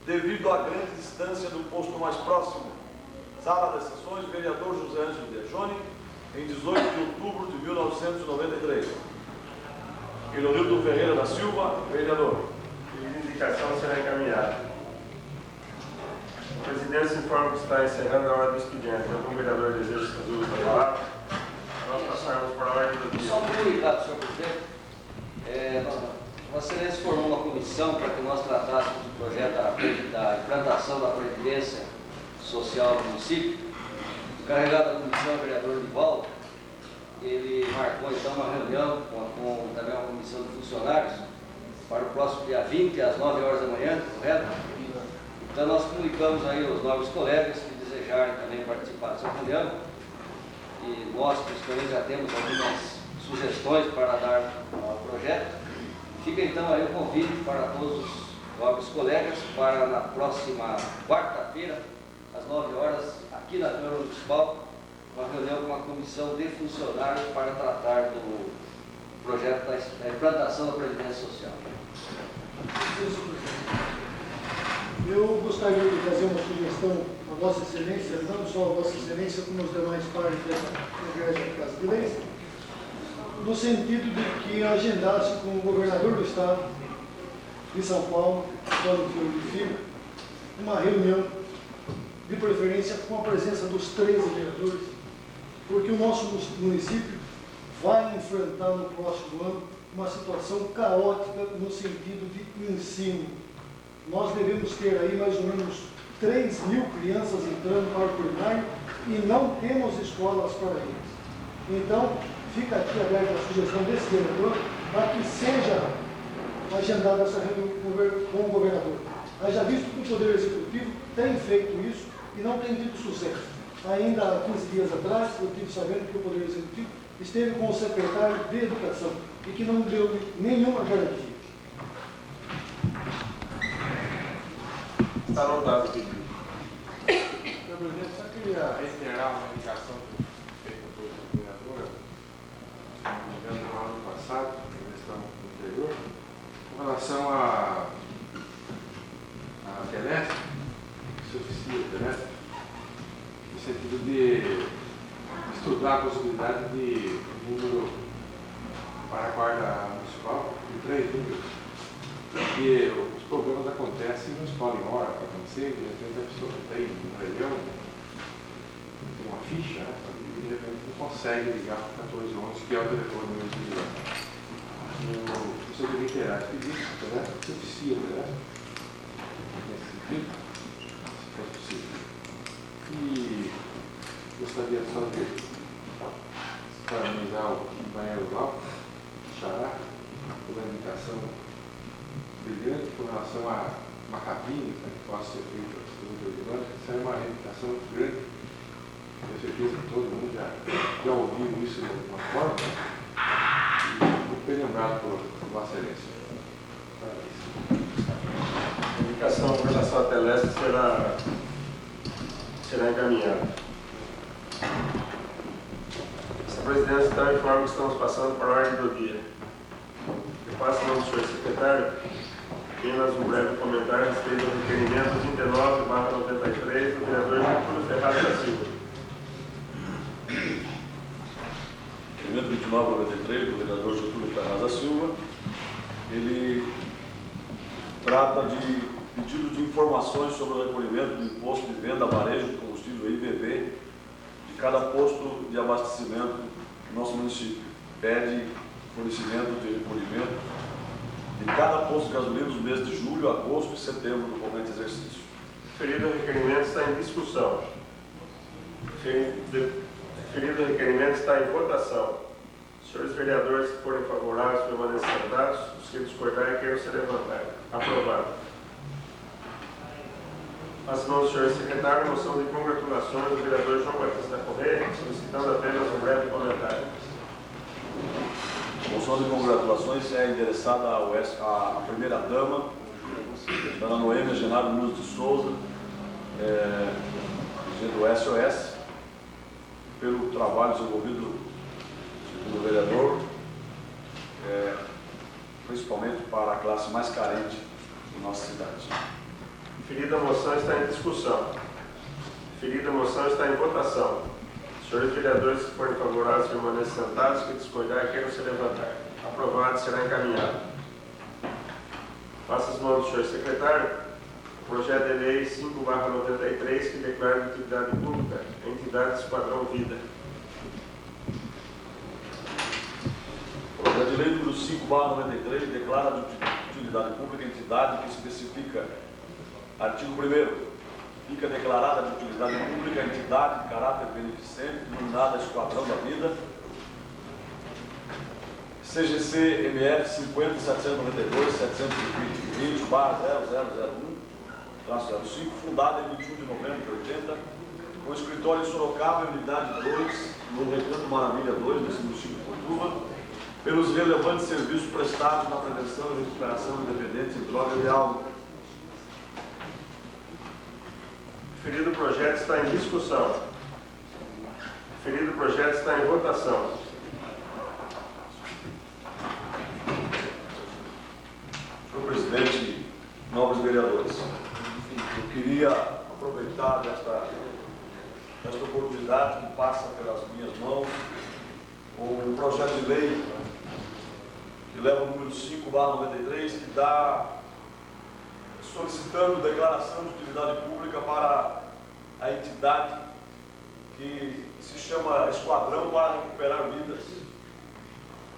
devido à grande distância do posto mais próximo. Sala das sessões, vereador José Ângelo Viajoni, em 18 de outubro de 1993. Ironilton Ferreira da Silva, vereador. Pedido de indicação será encaminhado. A presidência informa que está encerrando a hora do expediente. Algum vereador deseja se fazer uso da palavra? Nós passarmos para a ordem do dia. Só um comunicado, senhor presidente. Vossa Excelência formou uma comissão para que nós tratássemos do projeto da implantação da Previdência Social no município. O carregado da comissão, o vereador Nivaldo, ele marcou então uma reunião com também uma comissão de funcionários para o próximo dia 20, às 9 horas da manhã, correto? Então nós comunicamos aí aos novos colegas que desejarem também participar dessa reunião, e nós, principalmente, já temos algumas sugestões para dar ao projeto. Fica então aí o convite para todos os novos colegas para na próxima quarta-feira, às 9 horas, aqui na Câmara Municipal, uma reunião com a comissão de funcionários para tratar do projeto da implantação da Previdência Social. Eu gostaria de fazer uma sugestão à Vossa Excelência, não só a Vossa Excelência, como os demais partes dessa Congresso da Casa de Leis, no sentido de que agendasse com o governador do Estado de São Paulo, Antônio Filho, uma reunião de preferência com a presença dos 13 vereadores, porque o nosso município vai enfrentar no próximo ano uma situação caótica no sentido de ensino. Nós devemos ter aí mais ou menos 3.000 crianças entrando para o primário e não temos escolas para eles. Então, fica aqui aberta a sugestão desse vereador para que seja agendada essa reunião com o governador. Haja visto que o Poder Executivo tem feito isso e não tem tido sucesso. Ainda há 15 dias atrás, eu tive sabendo que o Poder Executivo esteve com o secretário de Educação e que não deu nenhuma garantia. Está anotado aqui. Senhor presidente, só queria reiterar uma indicação feita pela vereadora, se não me engano, no ano passado, na questão anterior, com relação à Telesp, que se oficia a Telesp, no sentido de estudar a possibilidade de número para a guarda municipal de 3 números. Porque os problemas acontecem, não escolhem hora para acontecer, de repente a pessoa tem um relhão, tem uma ficha, né, e de repente não consegue ligar para o 1411, que é o telefone mesmo de ligar. Eu só queria reiterar esse pedido, né, que oficia, né, nesse sentido, se for possível. E gostaria só de parabenizar o companheiro Lau, Xará, pela indicação brilhante com relação a uma cabine, né, que possa ser feita pelo Urbano. Isso é uma reivindicação muito grande. Tenho certeza que todo mundo já ouviu isso de alguma forma. E muito bem lembrado por Vossa Excelência. A indicação com relação à Telesp será encaminhada. Essa presidência então informa que estamos passando para a ordem do dia. Eu passo o nome do senhor secretário, apenas um breve comentário a respeito do requerimento 29/93 do vereador Getúlio Ferraz da Silva. Requerimento 29/93 do vereador Getúlio Ferraz da Silva, ele trata de pedido de informações sobre o recolhimento do imposto de venda a varejo de combustível IVV de cada posto de abastecimento do nosso município. Pede fornecimento de recolhimento de cada posto de gasolina nos meses de julho, agosto e setembro do corrente exercício. O referido requerimento está em discussão. O referido requerimento está em votação. Os senhores vereadores que forem favoráveis permaneçam sentados, os que discordarem queiram se levantar. Aprovado. Passo a mão do senhor secretário, moção de congratulações do vereador João Batista Correia, solicitando apenas um breve comentário. A moção de congratulações é endereçada à primeira-dama, Dona Noêmia Genaro Nunes de Souza, do SOS, pelo trabalho desenvolvido pelo vereador, principalmente para a classe mais carente de nossa cidade. Referida moção está em discussão. Referida moção está em votação. Os senhores vereadores que forem favoráveis permaneçam sentados, que discordarem queiram se levantar. Aprovado, será encaminhado. Passa as mãos do senhor secretário. O projeto de lei 5/93, que declara de utilidade pública a entidade Esquadrão Vida. O projeto de lei número 5/93 declara de utilidade pública a entidade que especifica, artigo 1º, fica declarada de utilidade pública a entidade de caráter beneficente denominada Esquadrão da Vida, CGC MF 50.792.720/0001/05, fundada em 21 de novembro de 80, com escritório em Sorocaba e unidade 2, no Recanto Maravilha 2, nesse município de Portuba, pelos relevantes serviços prestados na prevenção e recuperação de dependentes em droga e álcool. Referido projeto está em discussão. Referido projeto está em votação. Senhor presidente, nobres vereadores, eu queria aproveitar desta oportunidade que passa pelas minhas mãos um projeto de lei que leva o número 5/93, que dá solicitando declaração de utilidade pública para a entidade que se chama Esquadrão para Recuperar Vidas.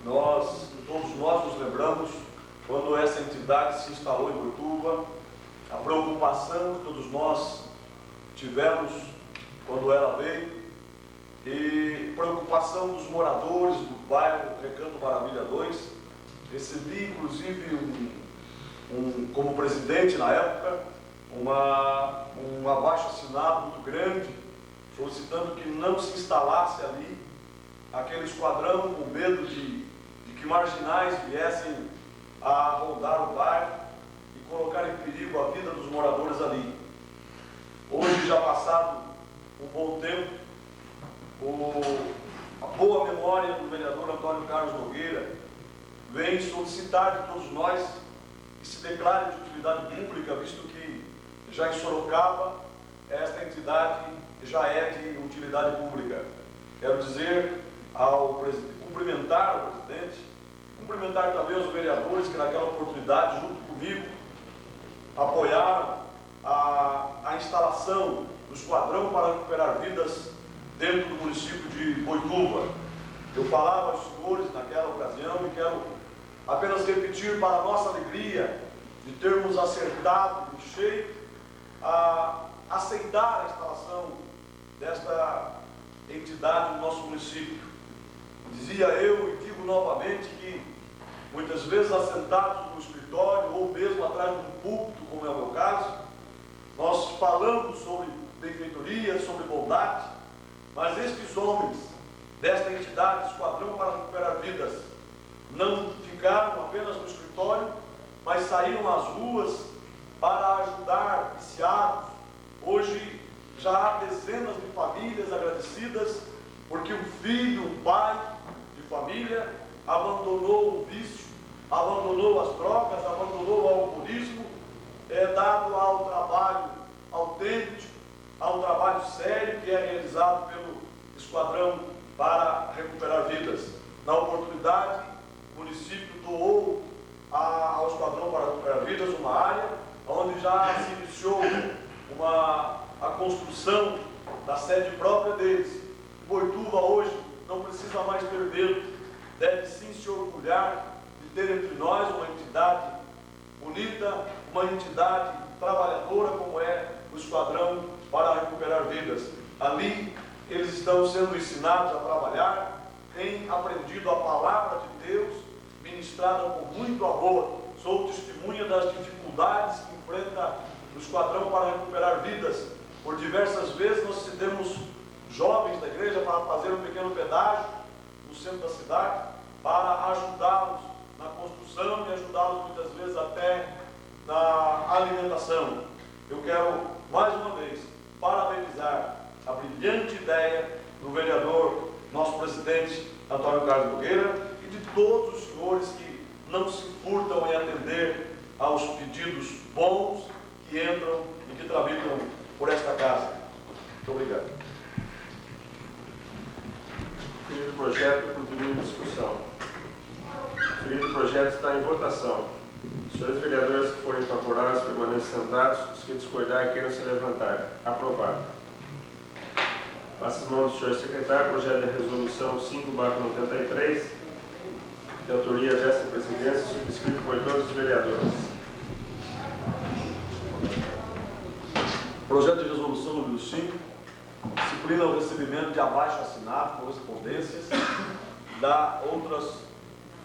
Todos nós nos lembramos quando essa entidade se instalou em Boituva, a preocupação que todos nós tivemos quando ela veio, e preocupação dos moradores do bairro Recanto Maravilha 2. Recebi, inclusive, como presidente na época, um abaixo-assinado muito grande, solicitando que não se instalasse ali aquele esquadrão com medo de que marginais viessem a rondar o bairro e colocar em perigo a vida dos moradores ali. Hoje, já passado um bom tempo, a boa memória do vereador Antônio Carlos Nogueira vem solicitar de todos nós que se declare de utilidade pública, visto que já em Sorocaba esta entidade já é de utilidade pública. Quero dizer cumprimentar o presidente, cumprimentar também os vereadores que naquela oportunidade, junto comigo, apoiaram a instalação do Esquadrão para Recuperar Vidas dentro do município de Boituva. Eu falava aos senhores naquela ocasião e quero apenas repetir para a nossa alegria de termos acertado em cheio a aceitar a instalação desta entidade no nosso município. Dizia eu e digo novamente que muitas vezes assentados no escritório ou mesmo atrás de um púlpito, como é o meu caso, nós falamos sobre benfeitoria, sobre bondade, mas estes homens desta entidade, Esquadrão para Recuperar Vidas, não ficaram apenas no escritório, mas saíram às ruas para ajudar viciados. Hoje já há dezenas de famílias agradecidas porque um filho, um pai de família abandonou o vício, abandonou as drogas, abandonou o alcoolismo, dado ao trabalho autêntico, ao trabalho sério que é realizado pelo Esquadrão para Recuperar Vidas. Na oportunidade, o município doou ao Esquadrão para Recuperar Vidas uma área onde já se iniciou a construção da sede própria deles. Boituva hoje não precisa mais ter medo, deve sim se orgulhar de ter entre nós uma entidade bonita, uma entidade trabalhadora como é o Esquadrão para Recuperar Vidas. Ali eles estão sendo ensinados a trabalhar, têm aprendido a palavra de Deus, ministrada com muito amor. Sou testemunha das dificuldades que enfrenta o Esquadrão para Recuperar Vidas. Por diversas vezes nós cedemos jovens da igreja para fazer um pequeno pedágio no centro da cidade, para ajudá-los na construção e ajudá-los muitas vezes até na alimentação. Eu quero, mais uma vez, parabenizar a brilhante ideia do vereador, nosso presidente Antônio Carlos Nogueira, e de todos os senhores que não se furtam em atender aos pedidos bons que entram e que tramitam por esta casa. Muito obrigado. Referido projeto continua em discussão. Referido projeto está em votação. Os senhores vereadores que forem favoráveis permaneçam sentados, os que discordarem queiram se levantar. Aprovado. Passa as mãos do senhor secretário, projeto de resolução 5/93, de autoria desta presidência, subscrito por todos os vereadores. Projeto de resolução número 5, disciplina o recebimento de abaixo-assinado, correspondências, da outras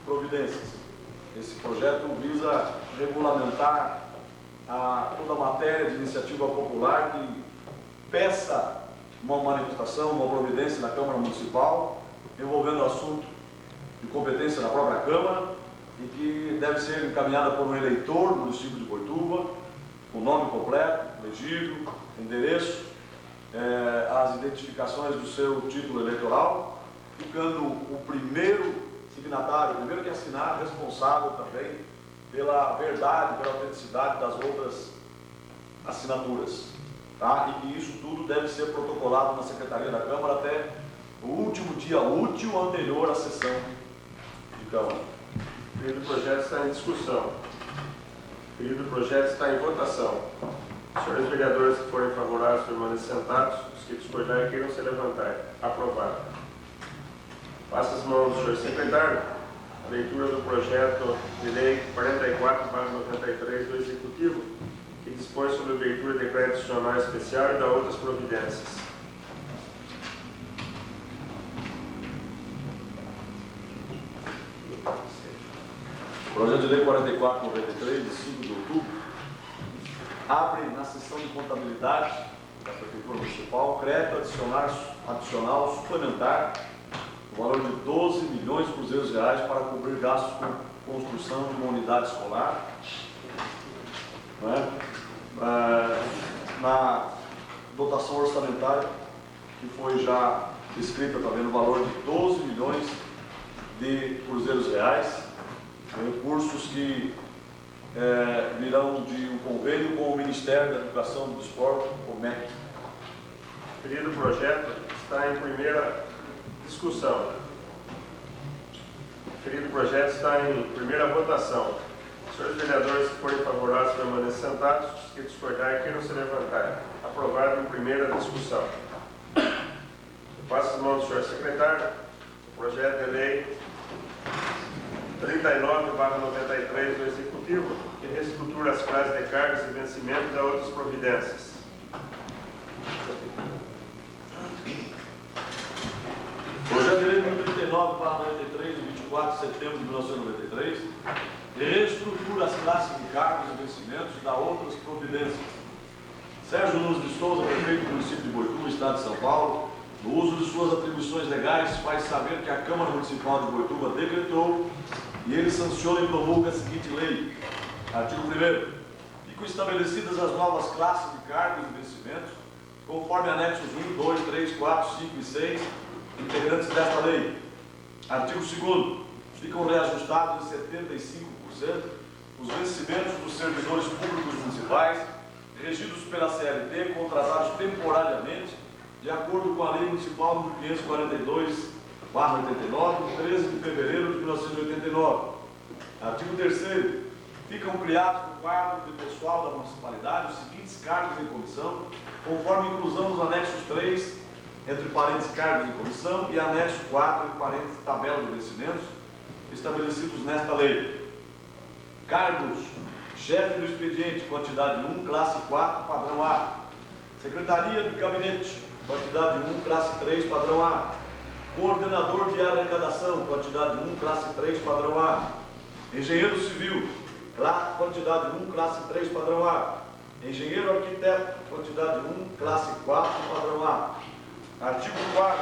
providências. Esse projeto visa regulamentar toda a matéria de iniciativa popular que peça uma manifestação, uma providência da Câmara Municipal, envolvendo assunto de competência da própria Câmara e que deve ser encaminhada por um eleitor do município de Boituva, o nome completo, legível, endereço, as identificações do seu título eleitoral, ficando o primeiro signatário, o primeiro que assinar, responsável também pela verdade, pela autenticidade das outras assinaturas. Tá? E que isso tudo deve ser protocolado na Secretaria da Câmara até o último dia útil anterior à sessão de Câmara. O referido projeto está em discussão. O referido projeto está em votação. Os senhores vereadores que forem favoráveis permaneçam sentados. Os que discordarem queiram se levantar. Aprovado. Passa as mãos do senhor secretário. A leitura do projeto de lei 44/93 do Executivo, que dispõe sobre a abertura de decreto adicional especial e da outras providências. Projeto de lei 44/93, de 5 de outubro, abre na sessão de contabilidade da Prefeitura Municipal crédito adicional suplementar no valor de 12 milhões de cruzeiros reais para cobrir gastos com construção de uma unidade escolar, né? Na dotação orçamentária, que foi já escrita também no valor de 12 milhões de cruzeiros reais, recursos que virão de um convênio com o Ministério da Educação e do Esporte, o MEC. O referido projeto está em primeira discussão. O referido projeto está em primeira votação. Os senhores vereadores que forem favoráveis permaneçam sentados. Os que discordarem queiram se levantar. Aprovado em primeira discussão. Eu passo as mãos do senhor secretário. O projeto de lei 39/93 do Executivo, que reestrutura as frases de cargos e vencimentos e outras providências. Projeto de lei número 39/93, de 24 de setembro de 1993, reestrutura as classes de cargos e vencimentos e dá outras providências. Sérgio Nunes de Souza, prefeito do município de Boituva, Estado de São Paulo, no uso de suas atribuições legais, faz saber que a Câmara Municipal de Boituva decretou e ele sanciona e promulga a seguinte lei. Artigo 1º. Ficam estabelecidas as novas classes de cargos e vencimentos, conforme anexos 1, 2, 3, 4, 5 e 6, integrantes desta lei. Artigo 2º. Ficam reajustados em 75% os vencimentos dos servidores públicos municipais, regidos pela CLT, contratados temporariamente, de acordo com a Lei Municipal número 542/89, de 13 de fevereiro de 1989. Artigo 3º. Ficam criados no quadro de pessoal da municipalidade os seguintes cargos em comissão, conforme inclusão nos anexos 3, entre parênteses cargos em comissão, e anexo 4, entre parênteses tabela de vencimentos, estabelecidos nesta lei. Cargos: chefe do expediente, quantidade 1, classe 4, padrão A. Secretaria de Gabinete, quantidade 1, classe 3, padrão A. Coordenador de arrecadação, quantidade 1, classe 3, padrão A. Engenheiro civil, quantidade 1, classe 3, padrão A. Engenheiro arquiteto, quantidade 1, classe 4, padrão A. Artigo 4º.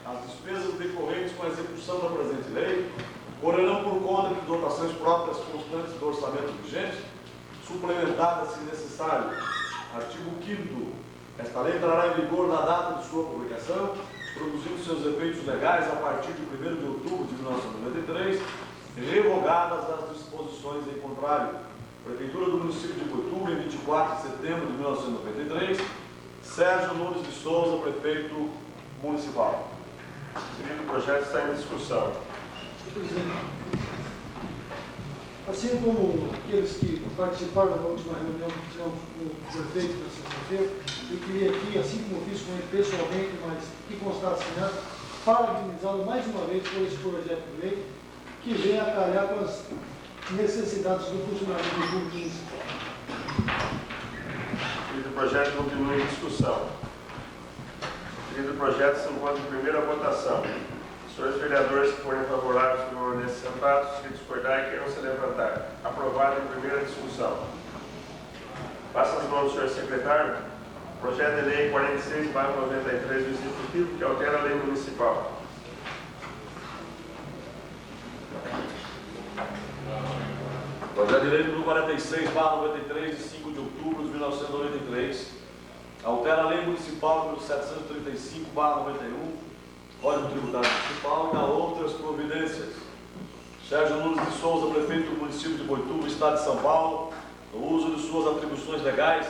As despesas decorrentes com a execução da presente lei correrão por conta de dotações próprias constantes do orçamento vigente, suplementadas se necessário. Artigo 5º. Esta lei entrará em vigor na data de sua publicação, produzindo seus efeitos legais a partir de 1º de outubro de 1993, revogadas as disposições em contrário. Prefeitura do município de Boituva, em 24 de setembro de 1993, Sérgio Nunes de Souza, prefeito municipal. O referido projeto está em discussão. Presidente, assim como aqueles que participaram da última reunião que tivemos com o prefeito na sexta-feira, eu queria aqui, assim como eu fiz com ele pessoalmente, mas que constasse assinado, parabenizá-lo mais uma vez por esse projeto de lei, que vem a calhar com as necessidades do funcionamento público municipal. O projeto continua em discussão. O projeto se encontra em primeira votação. Os senhores vereadores que forem favoráveis permaneçam sentados, se discordarem queiram se levantar. Aprovado em primeira discussão. Passa as mãos do senhor secretário. Projeto de lei 46/93 do Executivo, que altera a lei municipal. Projeto de lei número 46/93, de 5 de outubro de 1993, altera a lei municipal número 735/91, Código Tributário Municipal, e dá outras providências. Sérgio Nunes de Souza, prefeito do município de Boituva, Estado de São Paulo, no uso de suas atribuições legais,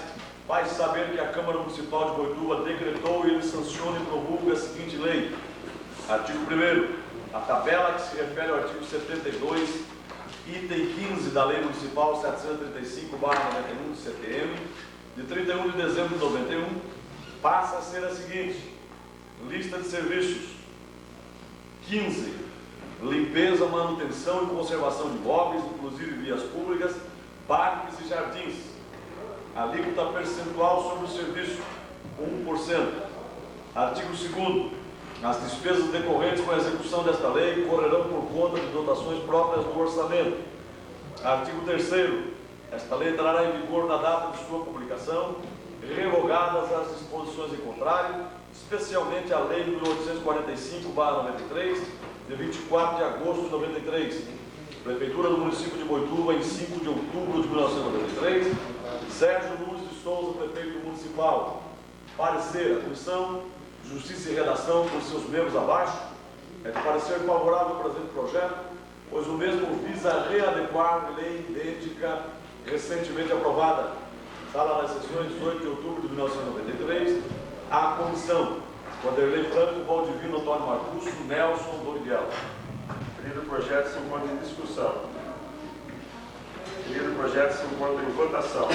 faz saber que a Câmara Municipal de Boituva decretou e ele sanciona e promulga a seguinte lei. Artigo 1º. A tabela que se refere ao artigo 72, item 15 da Lei Municipal 735/91 do CTM, de 31 de dezembro de 91, passa a ser a seguinte: lista de serviços: 15, limpeza, manutenção e conservação de imóveis, inclusive vias públicas, parques e jardins. Alíquota percentual sobre o serviço, 1%. Artigo 2º. As despesas decorrentes com a execução desta lei correrão por conta de dotações próprias do orçamento. Artigo 3º. Esta lei entrará em vigor na data de sua publicação, revogadas as disposições em contrário, especialmente a Lei nº 845/93, de 24 de agosto de 93. Prefeitura do município de Boituva, em 5 de outubro de 1993. Sérgio Nunes de Souza, prefeito municipal. Parecer: a Comissão Justiça e Redação, por seus membros abaixo, é de parecer favorável ao presente projeto, pois o mesmo visa readequar a lei idêntica recentemente aprovada, sala das sessões 18 de outubro de 1993, à Comissão: Vanderlei Franco, Valdivino Antônio Marcusso, Nelson Doriguela. O referido projeto se encontra em discussão. O referido projeto se encontra em votação.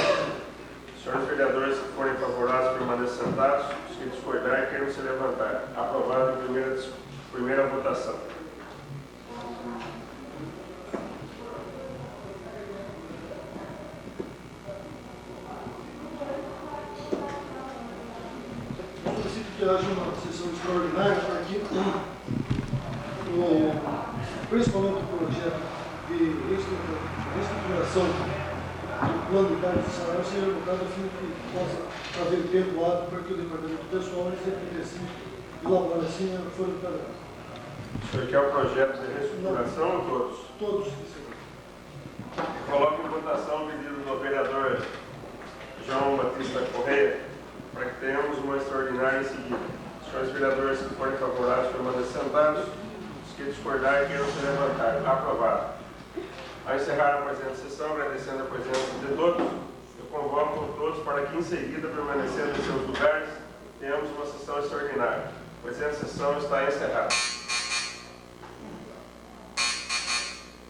Os senhores vereadores que forem favoráveis permaneçam sentados, os que discordarem queiram se levantar. Aprovado em primeira votação. Solicito que haja uma sessão extraordinária para que, principalmente o projeto de reestruturação do plano de cargos de salário, seja votado a fim de que possa haver tempo hábil para que o departamento pessoal execute e elaborar assim a folha de pagamento. O senhor quer o projeto de reestruturação ou todos? Todos. Coloco em votação o pedido do vereador João Batista Correia para que tenhamos uma extraordinária em seguida. Os senhores vereadores que forem favoráveis permaneçam sentados, os que discordarem queiram se levantar. Aprovado. Ao encerrar a presente sessão, agradecendo a presença de todos, eu convoco todos para que em seguida, permanecendo em seus lugares, tenhamos uma sessão extraordinária. A presente sessão está encerrada.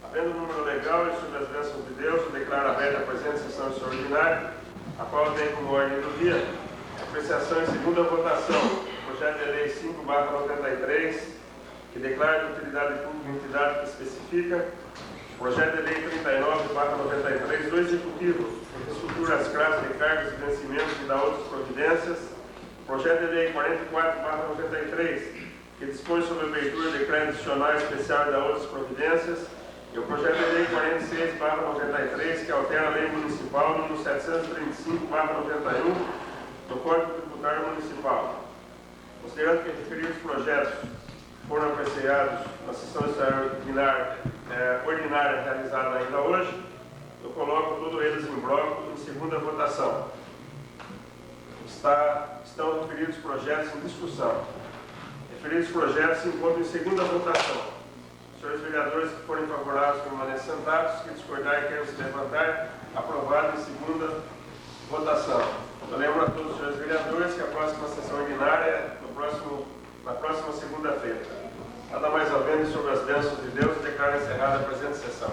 Havendo o número legal e sob as bênçãos de Deus, eu declaro aberta a presente sessão extraordinária, a qual tem como ordem do dia apreciação em segunda votação, projeto de lei 5/93, que declara de utilidade pública a entidade que especifica, projeto de lei 39/93 do Executivo, estrutura as classes de cargos e vencimentos e dá outras providências, projeto de lei 44/93, que dispõe sobre a abertura de crédito adicional especial e dá outras providências, e o projeto de lei 46/93, que altera a lei municipal número 735/91 do Código Tributário Municipal. Considerando que referidos projetos foram apreciados na sessão extraordinária ordinária realizada ainda hoje, eu coloco todos eles em bloco em segunda votação. Estão referidos projetos em discussão. Referidos projetos se encontram em segunda votação. Os senhores vereadores que forem favoráveis permaneçam sentados, que discordarem queiram se levantar. Aprovado em segunda votação. Eu lembro a todos os senhores vereadores que a próxima sessão ordinária é na próxima segunda-feira. Nada mais havendo sobre as bênçãos de Deus, declaro encerrada a presente sessão.